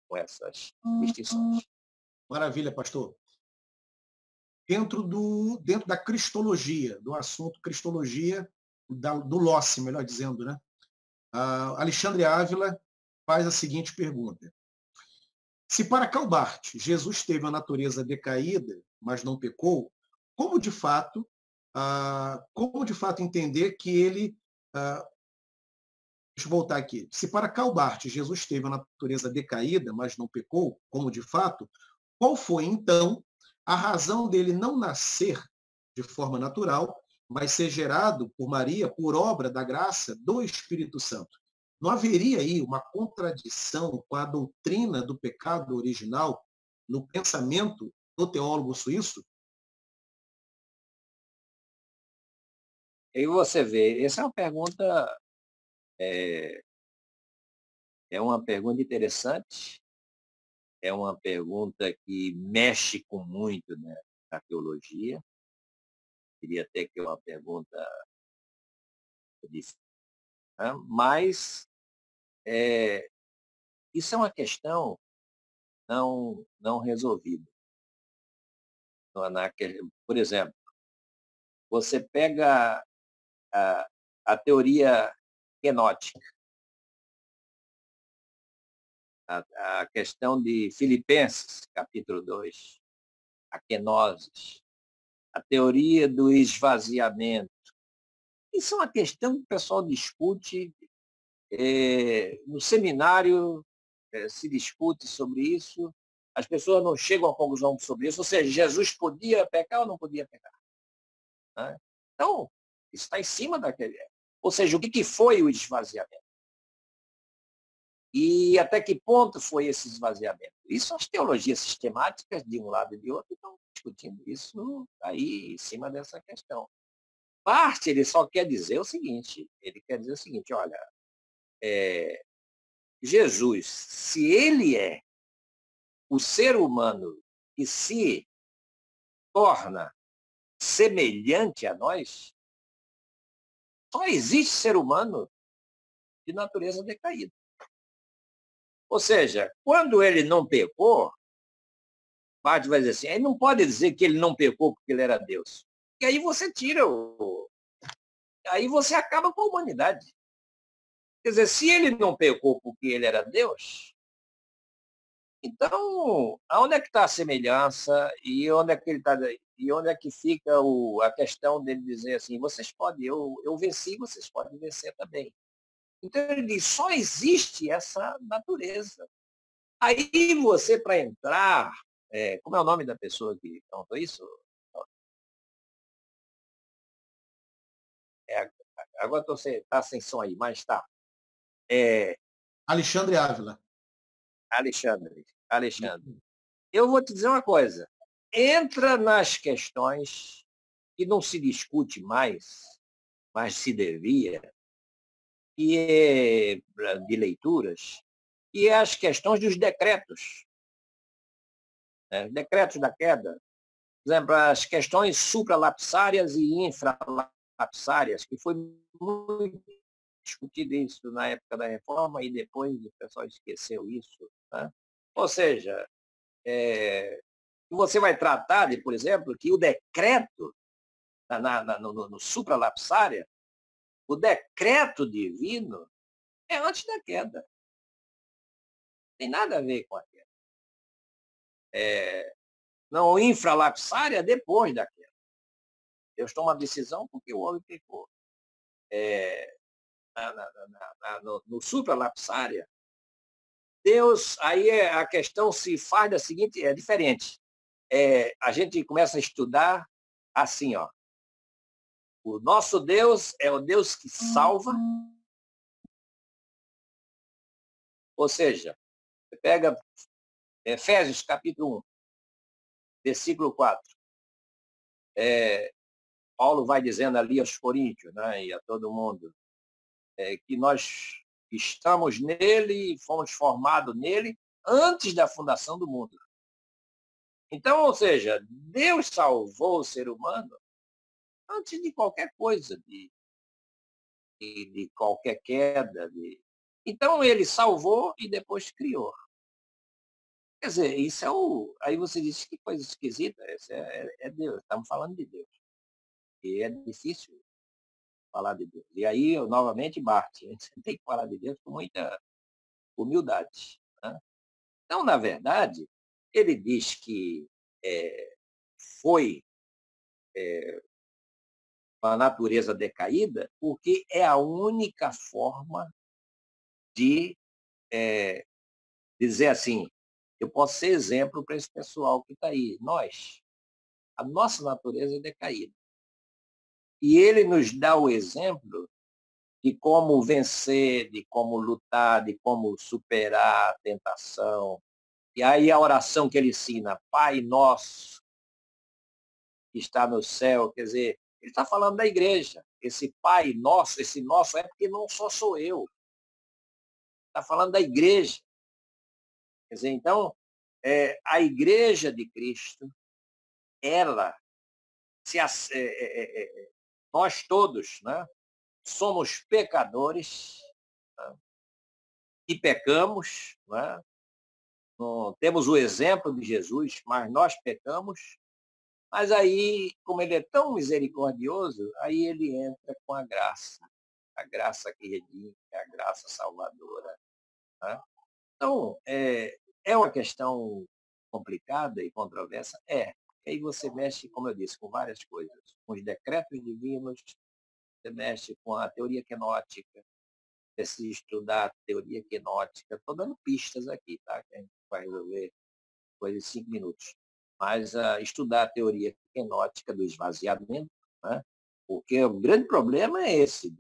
com essas distinções. Maravilha, pastor. Dentro da cristologia, do assunto cristologia, do Lossi, melhor dizendo, né? Alexandre Ávila faz a seguinte pergunta. Se para Karl Barth Jesus teve a natureza decaída, mas não pecou, como de fato entender que ele... deixa eu voltar aqui. Se para Karl Barth Jesus teve a natureza decaída, mas não pecou, como de fato, qual foi, então, a razão dele não nascer de forma natural, mas ser gerado por Maria por obra da graça do Espírito Santo? Não haveria aí uma contradição com a doutrina do pecado original no pensamento do teólogo suíço? E você vê, essa é uma pergunta interessante, é uma pergunta que mexe com muito, né, na teologia. Queria até que é uma pergunta difícil, né? Mas isso é uma questão não resolvida. Por exemplo, você pega a teoria kenótica, a questão de Filipenses, capítulo 2, a kenosis, a teoria do esvaziamento. Isso é uma questão que o pessoal discute, no seminário se discute sobre isso, as pessoas não chegam a conclusão sobre isso, ou seja, Jesus podia pecar ou não podia pecar? Né? Então, isso está em cima daquele... Ou seja, o que foi o esvaziamento? E até que ponto foi esse esvaziamento? Isso as teologias sistemáticas, de um lado e de outro, estão discutindo isso aí em cima dessa questão. Parte, ele só quer dizer o seguinte, olha, Jesus, se ele é o ser humano que se torna semelhante a nós, só existe ser humano de natureza decaída. Ou seja, quando ele não pecou, Barth vai dizer assim, aí não pode dizer que ele não pecou porque ele era Deus. E aí você tira o... Aí você acaba com a humanidade. Quer dizer, se ele não pecou porque ele era Deus, então, aonde é que está a semelhança e onde é que ele tá, e onde é que fica a questão dele dizer assim, vocês podem, eu venci, vocês podem vencer também. Então ele diz, só existe essa natureza. Aí você, para entrar, como é o nome da pessoa que contou isso? É, agora tá sem som aí, mas tá. Alexandre Ávila. Alexandre. Eu vou te dizer uma coisa. Entra nas questões que não se discute mais, mas se devia, e de leituras, e é as questões dos decretos. Né? Decretos da queda. Por exemplo, as questões supralapsárias e infralapsárias, que foi muito discutido isso na época da reforma e depois o pessoal esqueceu isso. Né? Ou seja, você vai tratar de, por exemplo, que o decreto no supralapsária, o decreto divino é antes da queda. Tem nada a ver com a queda. Não, infralapsária é depois da queda. Deus toma uma decisão porque o homem pecou. No supralapsária, Deus, aí a questão se faz da seguinte, é diferente. A gente começa a estudar assim, ó. O nosso Deus é o Deus que salva. Ou seja, você pega Efésios capítulo 1, versículo 4. Paulo vai dizendo ali aos coríntios, né, e a todo mundo, que nós estamos nele, fomos formados nele antes da fundação do mundo. Então, ou seja, Deus salvou o ser humano antes de qualquer coisa, de qualquer queda. Então, ele salvou e depois criou. Quer dizer, isso é o... Aí você diz, que coisa esquisita, esse é Deus, estamos falando de Deus. E é difícil falar de Deus. E aí, eu novamente, Bart, a gente tem que falar de Deus com muita humildade. Né? Então, na verdade, ele diz que foi a natureza decaída porque é a única forma de dizer assim, eu posso ser exemplo para esse pessoal que está aí. A nossa natureza é decaída. E ele nos dá o exemplo de como vencer, de como lutar, de como superar a tentação. E aí a oração que ele ensina, Pai Nosso, que está no céu, quer dizer, ele está falando da igreja. Esse Pai Nosso, esse nosso é porque não só sou eu. Está falando da igreja. Quer dizer, então, a igreja de Cristo, ela, nós todos, né, somos pecadores, né, e pecamos, né, temos o exemplo de Jesus, mas nós pecamos, mas aí, como ele é tão misericordioso, aí ele entra com a graça que redime, a graça salvadora. Né? Então, é uma questão complicada e controversa? Aí você mexe, como eu disse, com várias coisas. Com os decretos divinos, você mexe com a teoria quenótica, precisa estudar a teoria quenótica. Estou dando pistas aqui, tá? Que a gente vai resolver coisa em 5 minutos. Mas estudar a teoria quenótica do esvaziamento, né? Porque o grande problema é esse.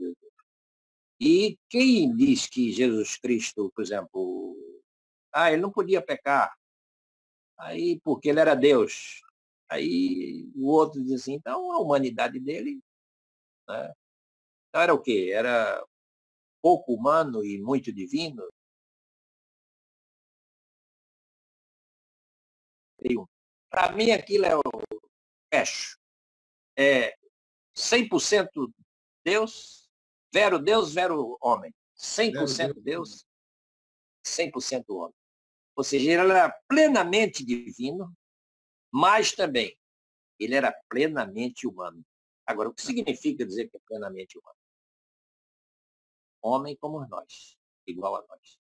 E quem diz que Jesus Cristo, por exemplo, ele não podia pecar, aí porque ele era Deus. Aí o outro diz assim, então a humanidade dele, né? Então era o quê? Era pouco humano e muito divino? Para mim aquilo é o fecho. É 100% Deus, vero homem. 100% Deus, 100% homem. Ou seja, ele era plenamente divino, mas também ele era plenamente humano. Agora, o que significa dizer que é plenamente humano? Homem como nós, igual a nós.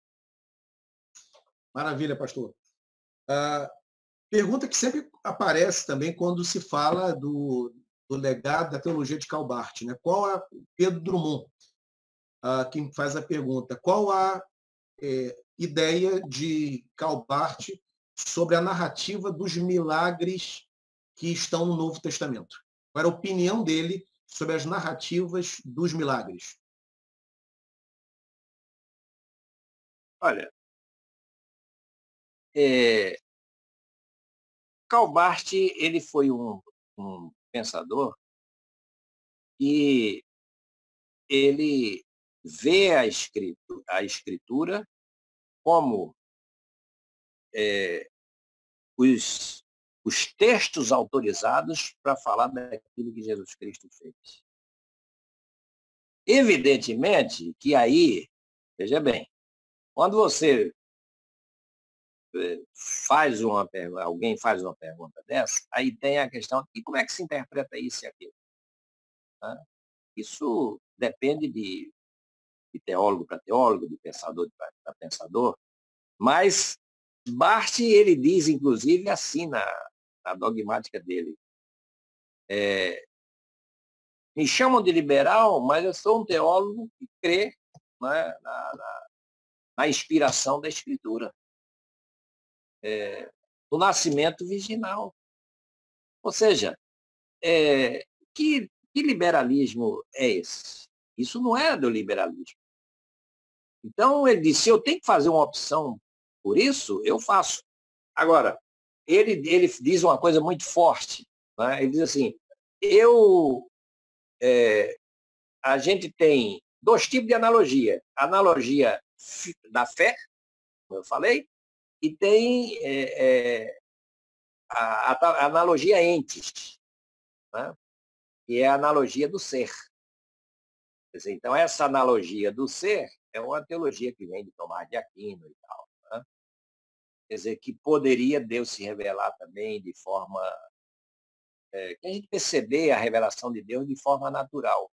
Maravilha, pastor. Pergunta que sempre aparece também quando se fala do legado da teologia de Calbart, né? Qual a Pedro Drummond, quem faz a pergunta, qual a ideia de Calbart sobre a narrativa dos milagres que estão no Novo Testamento? Qual era a opinião dele sobre as narrativas dos milagres? Olha, Calbart, ele foi um pensador que ele vê a escritura como os, os textos autorizados para falar daquilo que Jesus Cristo fez. Evidentemente que aí, veja bem, quando você alguém faz uma pergunta dessa, aí tem a questão, e como é que se interpreta isso e aquilo? Né? Isso depende de teólogo para teólogo, de pensador para pensador, mas Barth, ele diz, inclusive, assim na dogmática dele, me chamam de liberal, mas eu sou um teólogo que crê, né, na inspiração da Escritura, do nascimento virginal. Ou seja, que liberalismo é esse? Isso não é do liberalismo. Então, ele disse, se eu tenho que fazer uma opção por isso, eu faço. Agora, ele diz uma coisa muito forte. Né? Ele diz assim, a gente tem dois tipos de analogia. Analogia da fé, como eu falei, e tem a analogia entes, né? Que é a analogia do ser. Quer dizer, então, essa analogia do ser é uma teologia que vem de Tomás de Aquino e tal. Né? Quer dizer, que poderia Deus se revelar também de forma... que a gente perceber a revelação de Deus de forma natural.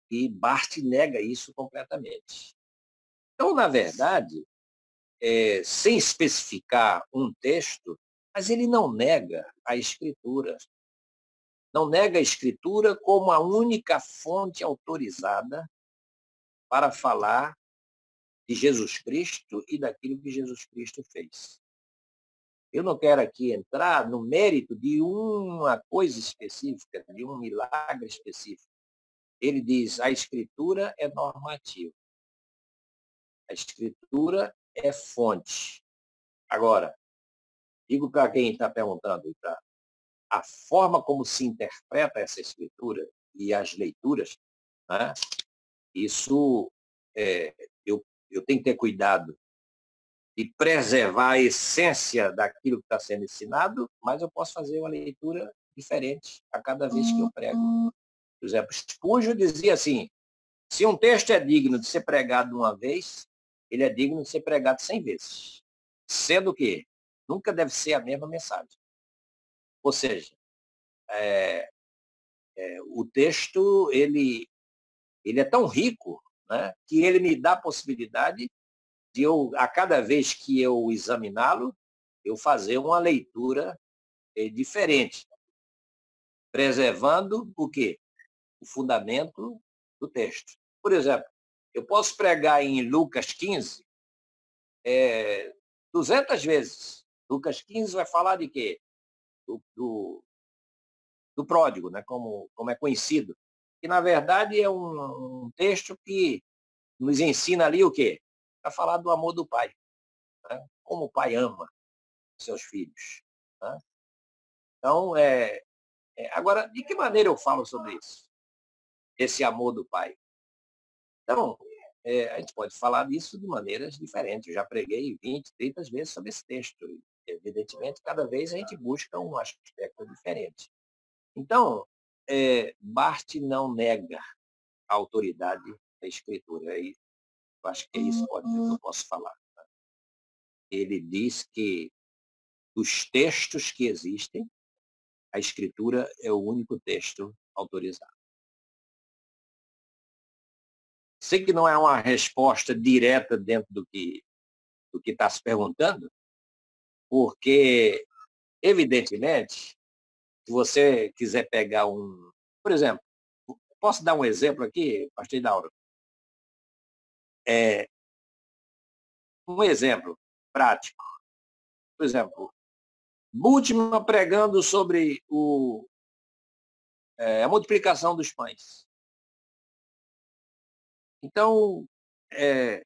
E Barth nega isso completamente. Então, na verdade, sem especificar um texto, mas ele não nega a Escritura. Não nega a Escritura como a única fonte autorizada para falar de Jesus Cristo e daquilo que Jesus Cristo fez. Eu não quero aqui entrar no mérito de uma coisa específica, de um milagre específico. Ele diz, a Escritura é normativa. A Escritura é fonte. Agora, digo para quem está perguntando, a forma como se interpreta essa Escritura e as leituras, né, isso eu tenho que ter cuidado de preservar a essência daquilo que está sendo ensinado, mas eu posso fazer uma leitura diferente a cada vez que eu prego. Por exemplo, Spurgeon dizia assim, se um texto é digno de ser pregado uma vez, ele é digno de ser pregado 100 vezes. Sendo que nunca deve ser a mesma mensagem. Ou seja, o texto, ele é tão rico, né, que ele me dá a possibilidade de eu, a cada vez que eu examiná-lo, eu fazer uma leitura diferente, preservando o quê? O fundamento do texto. Por exemplo, eu posso pregar em Lucas 15 200 vezes. Lucas 15 vai falar de quê? Do pródigo, né? como é conhecido. Que, na verdade, é um texto que nos ensina ali o quê? A falar do amor do pai. Né? Como o pai ama seus filhos. Né? Então, agora, de que maneira eu falo sobre isso? Esse amor do pai. Então, a gente pode falar disso de maneiras diferentes. Eu já preguei 20, 30 vezes sobre esse texto. E, evidentemente, cada vez a gente busca um aspecto diferente. Então, Barth não nega a autoridade da Escritura. E eu acho que é isso que eu posso falar. Ele diz que dos textos que existem, a Escritura é o único texto autorizado. Sei que não é uma resposta direta dentro do que está se perguntando, porque, evidentemente, se você quiser pegar um... Por exemplo, posso dar um exemplo aqui, pastor Dauro? Um exemplo prático. Por exemplo, Bultmann pregando sobre a multiplicação dos pães. Então, a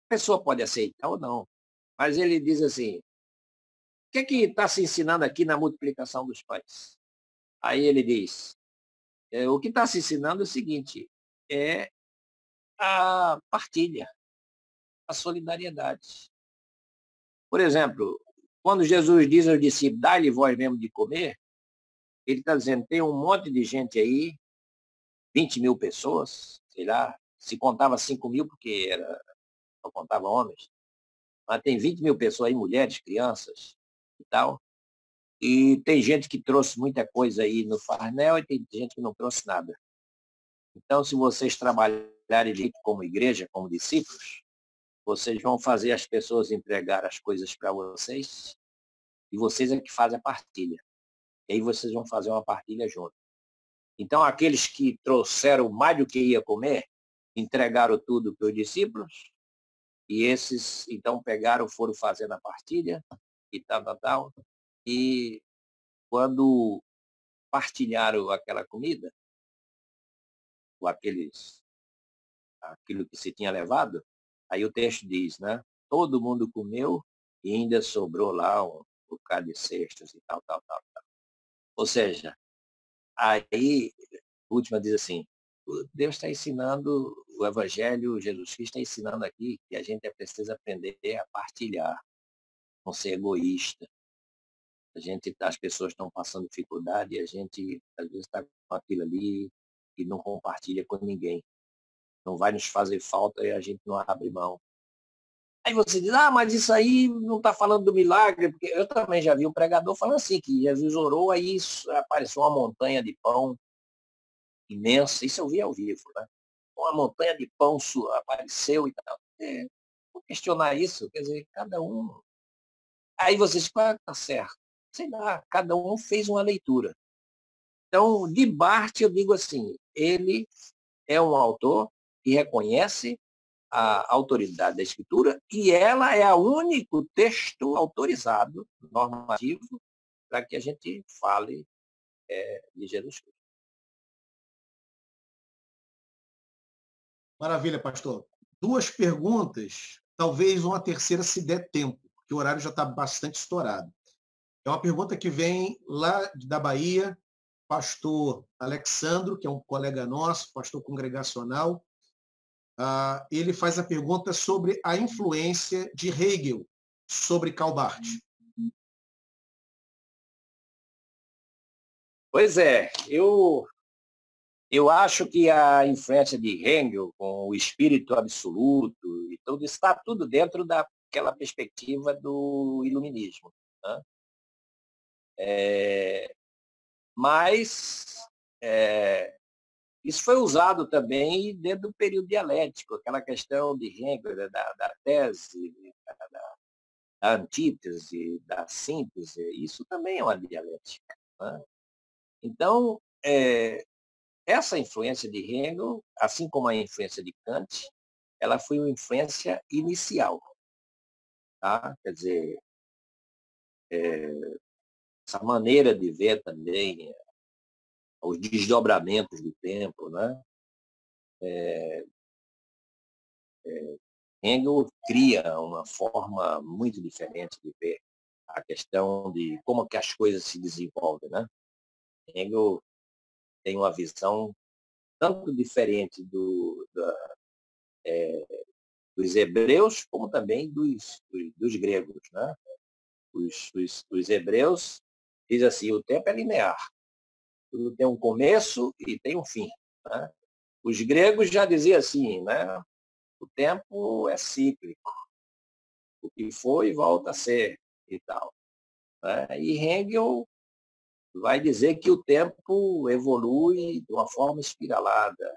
pessoa pode aceitar ou não, mas ele diz assim, o que está se ensinando aqui na multiplicação dos pães? Aí ele diz, o que está se ensinando é o seguinte, é a partilha, a solidariedade. Por exemplo, quando Jesus diz aos discípulos, dai-lhe vós mesmo de comer, ele está dizendo, tem um monte de gente aí, 20 mil pessoas, sei lá, se contava 5 mil, porque não contava homens, mas tem 20 mil pessoas aí, mulheres, crianças e tal, e tem gente que trouxe muita coisa aí no farnel e tem gente que não trouxe nada. Então, se vocês trabalharem direito como igreja, como discípulos, vocês vão fazer as pessoas entregar as coisas para vocês e vocês é que fazem a partilha. E aí vocês vão fazer uma partilha junto. Então, aqueles que trouxeram mais do que ia comer, entregaram tudo para os discípulos, e esses, então, pegaram, foram fazendo a partilha, e tal. E quando partilharam aquela comida, ou aquilo que se tinha levado, aí o texto diz, né? Todo mundo comeu e ainda sobrou lá um bocado de cestos e tal. Ou seja, aí, a última diz assim, Deus está ensinando, o Evangelho, Jesus Cristo está ensinando aqui que a gente precisa aprender a partilhar, não ser egoísta. As pessoas estão passando dificuldade e a gente, às vezes, está com aquilo ali e não compartilha com ninguém. Não vai nos fazer falta e a gente não abre mão. Aí você diz, mas isso aí não está falando do milagre, porque eu também já vi um pregador falando assim, que Jesus orou, aí apareceu uma montanha de pão imensa, isso eu vi ao vivo, né? Uma montanha de pão apareceu e tal. Vou questionar isso, quer dizer, cada um. Aí vocês, está certo. Sei lá, cada um fez uma leitura. Então, de Barth, eu digo assim, ele é um autor que reconhece a autoridade da Escritura e ela é o único texto autorizado, normativo, para que a gente fale de Jesus Cristo. Maravilha, pastor. 2 perguntas, talvez uma terceira se der tempo, porque o horário já está bastante estourado. É uma pergunta que vem lá da Bahia, pastor Alexandro, que é um colega nosso, pastor congregacional. Ele faz a pergunta sobre a influência de Hegel sobre Calbart. Pois é, eu acho que a influência de Hegel com o espírito absoluto e tudo está tudo dentro daquela perspectiva do iluminismo, né? Mas isso foi usado também dentro do período dialético, aquela questão de Hegel, da tese, da antítese, da síntese, isso também é uma dialética, né? Então, essa influência de Hegel, assim como a influência de Kant, ela foi uma influência inicial. Tá? Quer dizer, essa maneira de ver também os desdobramentos do tempo, né? Hegel cria uma forma muito diferente de ver a questão de como que as coisas se desenvolvem, né? Hegel tem uma visão tanto diferente dos hebreus, como também dos gregos, né? Os hebreus diz assim, o tempo é linear, tudo tem um começo e tem um fim, né? Os gregos já diziam assim, né? O tempo é cíclico, o que foi volta a ser. e tal. Né? E Hegel vai dizer que o tempo evolui de uma forma espiralada,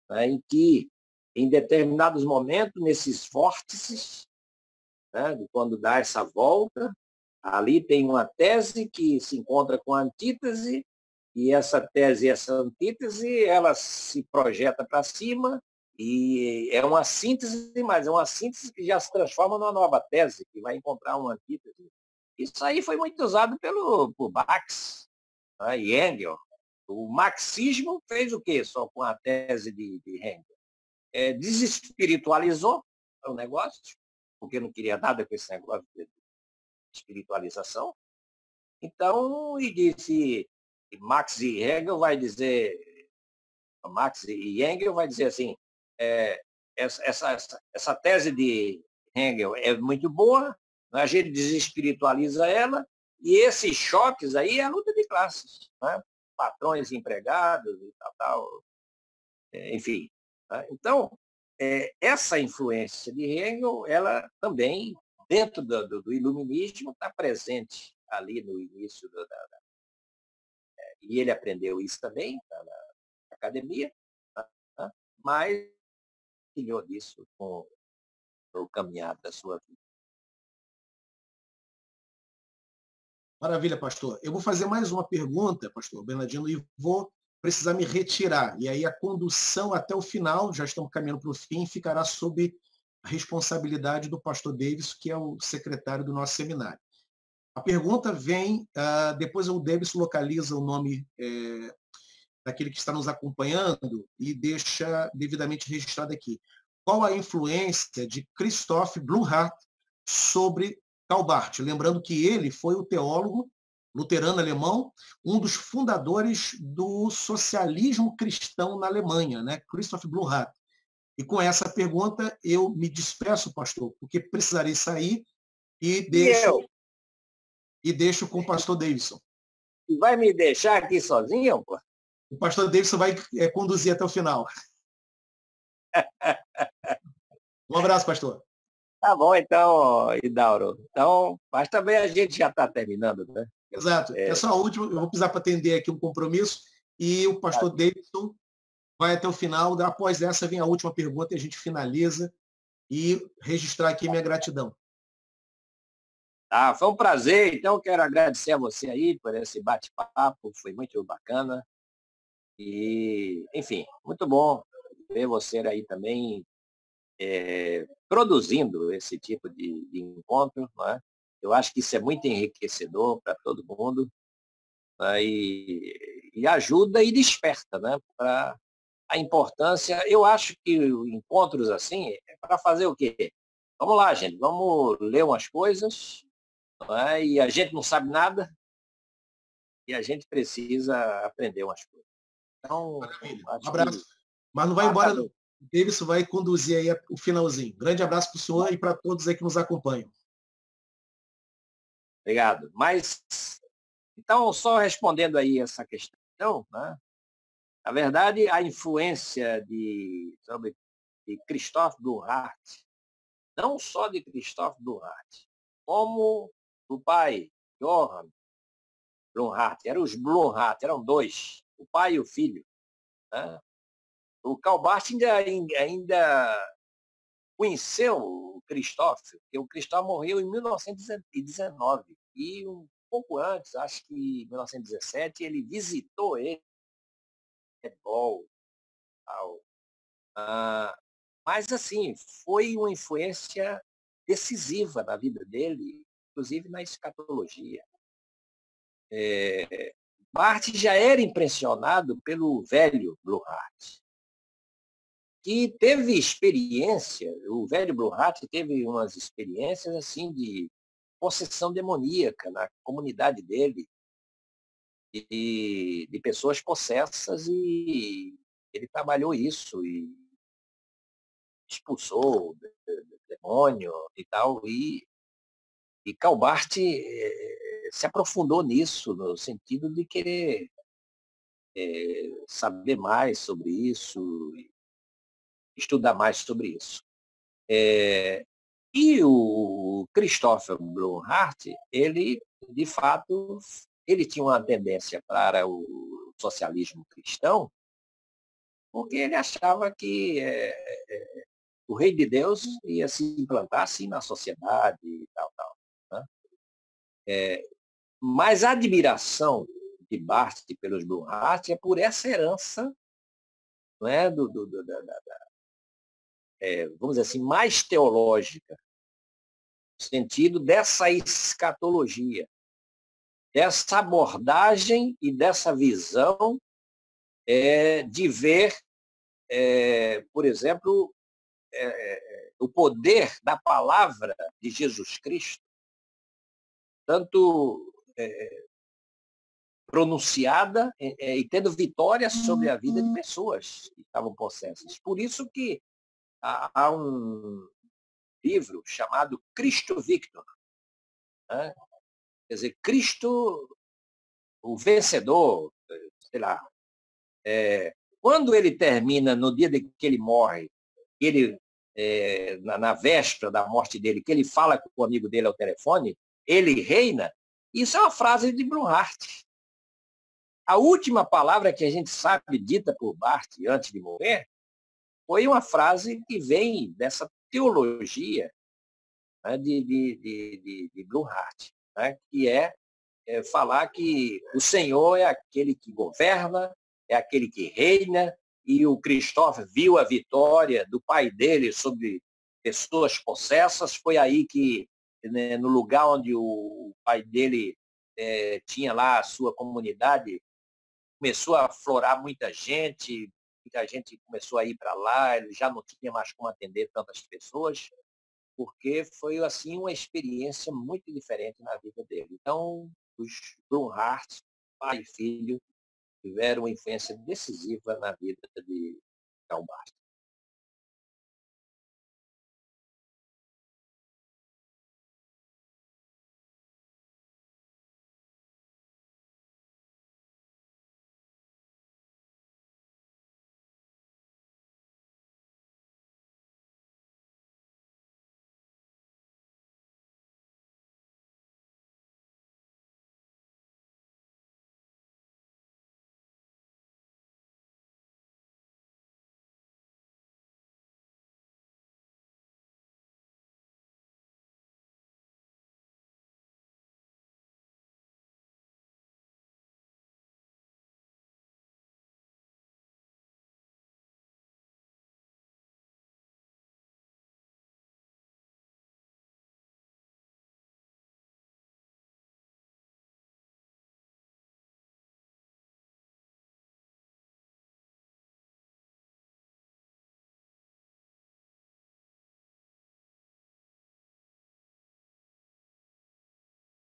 né? Em que, em determinados momentos, nesses vórtices, né, quando dá essa volta, ali tem uma tese que se encontra com a antítese, e essa tese e essa antítese, ela se projeta para cima, e é uma síntese, mas é uma síntese que já se transforma numa nova tese, que vai encontrar uma antítese. Isso aí foi muito usado por Marx, né, e Engels. O marxismo fez o quê só com a tese de Engels? Desespiritualizou o negócio, porque não queria nada com esse negócio de espiritualização. Então, e disse, Marx e Hegel vai dizer, Marx e Engels vai dizer assim, essa tese de Hegel é muito boa, a gente desespiritualiza ela, e esses choques aí é a luta de classes, né? Patrões e empregados e tal, enfim. Né? Então, essa influência de Hegel, ela também, dentro do iluminismo, está presente ali no início e ele aprendeu isso também na academia, tá? Mas filhou disso com o caminhar da sua vida. Maravilha, pastor. Eu vou fazer mais uma pergunta, pastor Bernardino, e vou precisar me retirar. E aí a condução até o final, já estamos caminhando para o fim, ficará sob a responsabilidade do pastor Davis, que é o secretário do nosso seminário. A pergunta vem, depois o Davis localiza o nome daquele que está nos acompanhando e deixa devidamente registrado aqui. Qual a influência de Christoph Blumhardt sobre Calbart? Lembrando que ele foi o teólogo luterano alemão, um dos fundadores do socialismo cristão na Alemanha, né? Christoph Blumhardt. E com essa pergunta eu me despeço, pastor, porque precisarei sair e deixo com o pastor Davidson. E vai me deixar aqui sozinho, pô? O pastor Davidson vai conduzir até o final. Um abraço, pastor. Tá bom, então, Idauro. Então, mas também a gente já está terminando, né? Exato. É só a última, eu vou precisar para atender aqui um compromisso, e o pastor Davidson vai até o final. Após essa, vem a última pergunta e a gente finaliza, e registrar aqui minha gratidão. Foi um prazer. Então, quero agradecer a você aí por esse bate-papo, foi muito bacana. E, enfim, muito bom ver você aí também produzindo esse tipo de encontro. Não é? Eu acho que isso é muito enriquecedor para todo mundo, né? E ajuda e desperta, né? Para a importância. Eu acho que encontros assim é para fazer o quê? Vamos lá, gente, vamos ler umas coisas, não é? E a gente não sabe nada e a gente precisa aprender umas coisas. Então, Um abraço. Mas não vai embora, não. O Davidson vai conduzir aí o finalzinho. Grande abraço para o senhor e para todos aí que nos acompanham. Obrigado. Mas, então, só respondendo aí essa questão, né? Na verdade, a influência de Christoph Blumhardt, não só de Christoph Blumhardt, como do pai, Johann Blumhardt, eram os Blumhardt, eram dois, o pai e o filho. Né? O Calbart ainda conheceu o Christoph, porque o Christoph morreu em 1919, e um pouco antes, acho que em 1917, ele visitou ele, tal. Mas, assim, foi uma influência decisiva na vida dele, inclusive na escatologia. Barth já era impressionado pelo velho Blumhardt, que teve experiência, o velho Blumhardt teve umas experiências assim de possessão demoníaca na comunidade dele, de pessoas possessas, e ele trabalhou isso e expulsou o demônio e tal, e Calbart se aprofundou nisso, no sentido de querer saber mais sobre isso, estudar mais sobre isso. E o Christopher Blumhardt, ele, de fato, ele tinha uma tendência para o socialismo cristão, porque ele achava que o rei de Deus ia se implantar assim na sociedade e tal, tal. Né? Mas a admiração de Barth pelos Blumhardt é por essa herança, não é, vamos dizer assim, mais teológica, no sentido dessa escatologia, dessa abordagem e dessa visão de ver, por exemplo, o poder da palavra de Jesus Cristo, tanto pronunciada e tendo vitória sobre a vida de pessoas que estavam possessas. Por isso que há um livro chamado Cristo Victor, né? Quer dizer, Cristo, o vencedor, sei lá. Quando ele termina, no dia de que ele morre, ele, na véspera da morte dele, que ele fala com o amigo dele ao telefone, ele reina, isso é uma frase de Blumhardt. A última palavra que a gente sabe dita por Barth antes de morrer foi uma frase que vem dessa teologia, né, de Blumhardt, né, que falar que o Senhor é aquele que governa, é aquele que reina, e o Christopher viu a vitória do pai dele sobre pessoas possessas. Foi aí que, né, no lugar onde o pai dele tinha lá a sua comunidade, começou a aflorar muita gente começou a ir para lá, ele já não tinha mais como atender tantas pessoas, porque foi assim uma experiência muito diferente na vida dele. Então, os Blumhardt, pai e filho, tiveram uma influência decisiva na vida de Karl Barth.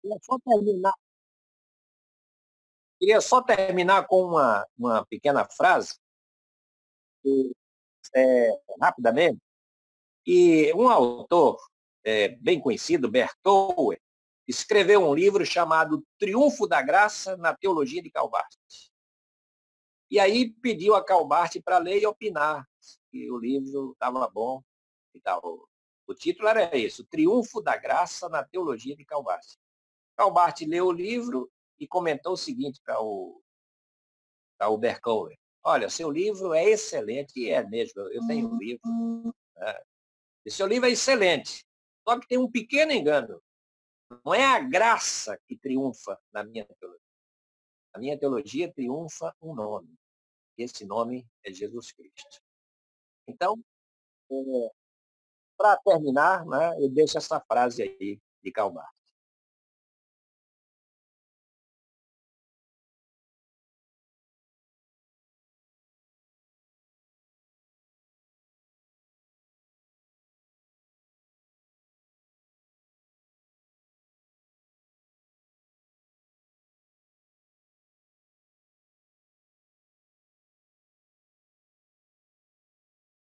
Queria só terminar, queria só terminar com uma pequena frase, rapidamente, que um autor bem conhecido, Bertower, escreveu um livro chamado Triunfo da Graça na Teologia de Karl Barth. E aí pediu a Karl Barth para ler e opinar que o livro estava bom e tal. O título era esse, O Triunfo da Graça na Teologia de Karl Barth. Karl Barth leu o livro e comentou o seguinte para o Berkower: olha, seu livro é excelente, e é mesmo, eu tenho um livro. Né? E seu livro é excelente, só que tem um pequeno engano. Não é a graça que triunfa na minha teologia. Na minha teologia triunfa um nome. Esse nome é Jesus Cristo. Então, para terminar, né, eu deixo essa frase aí de Karl Barth.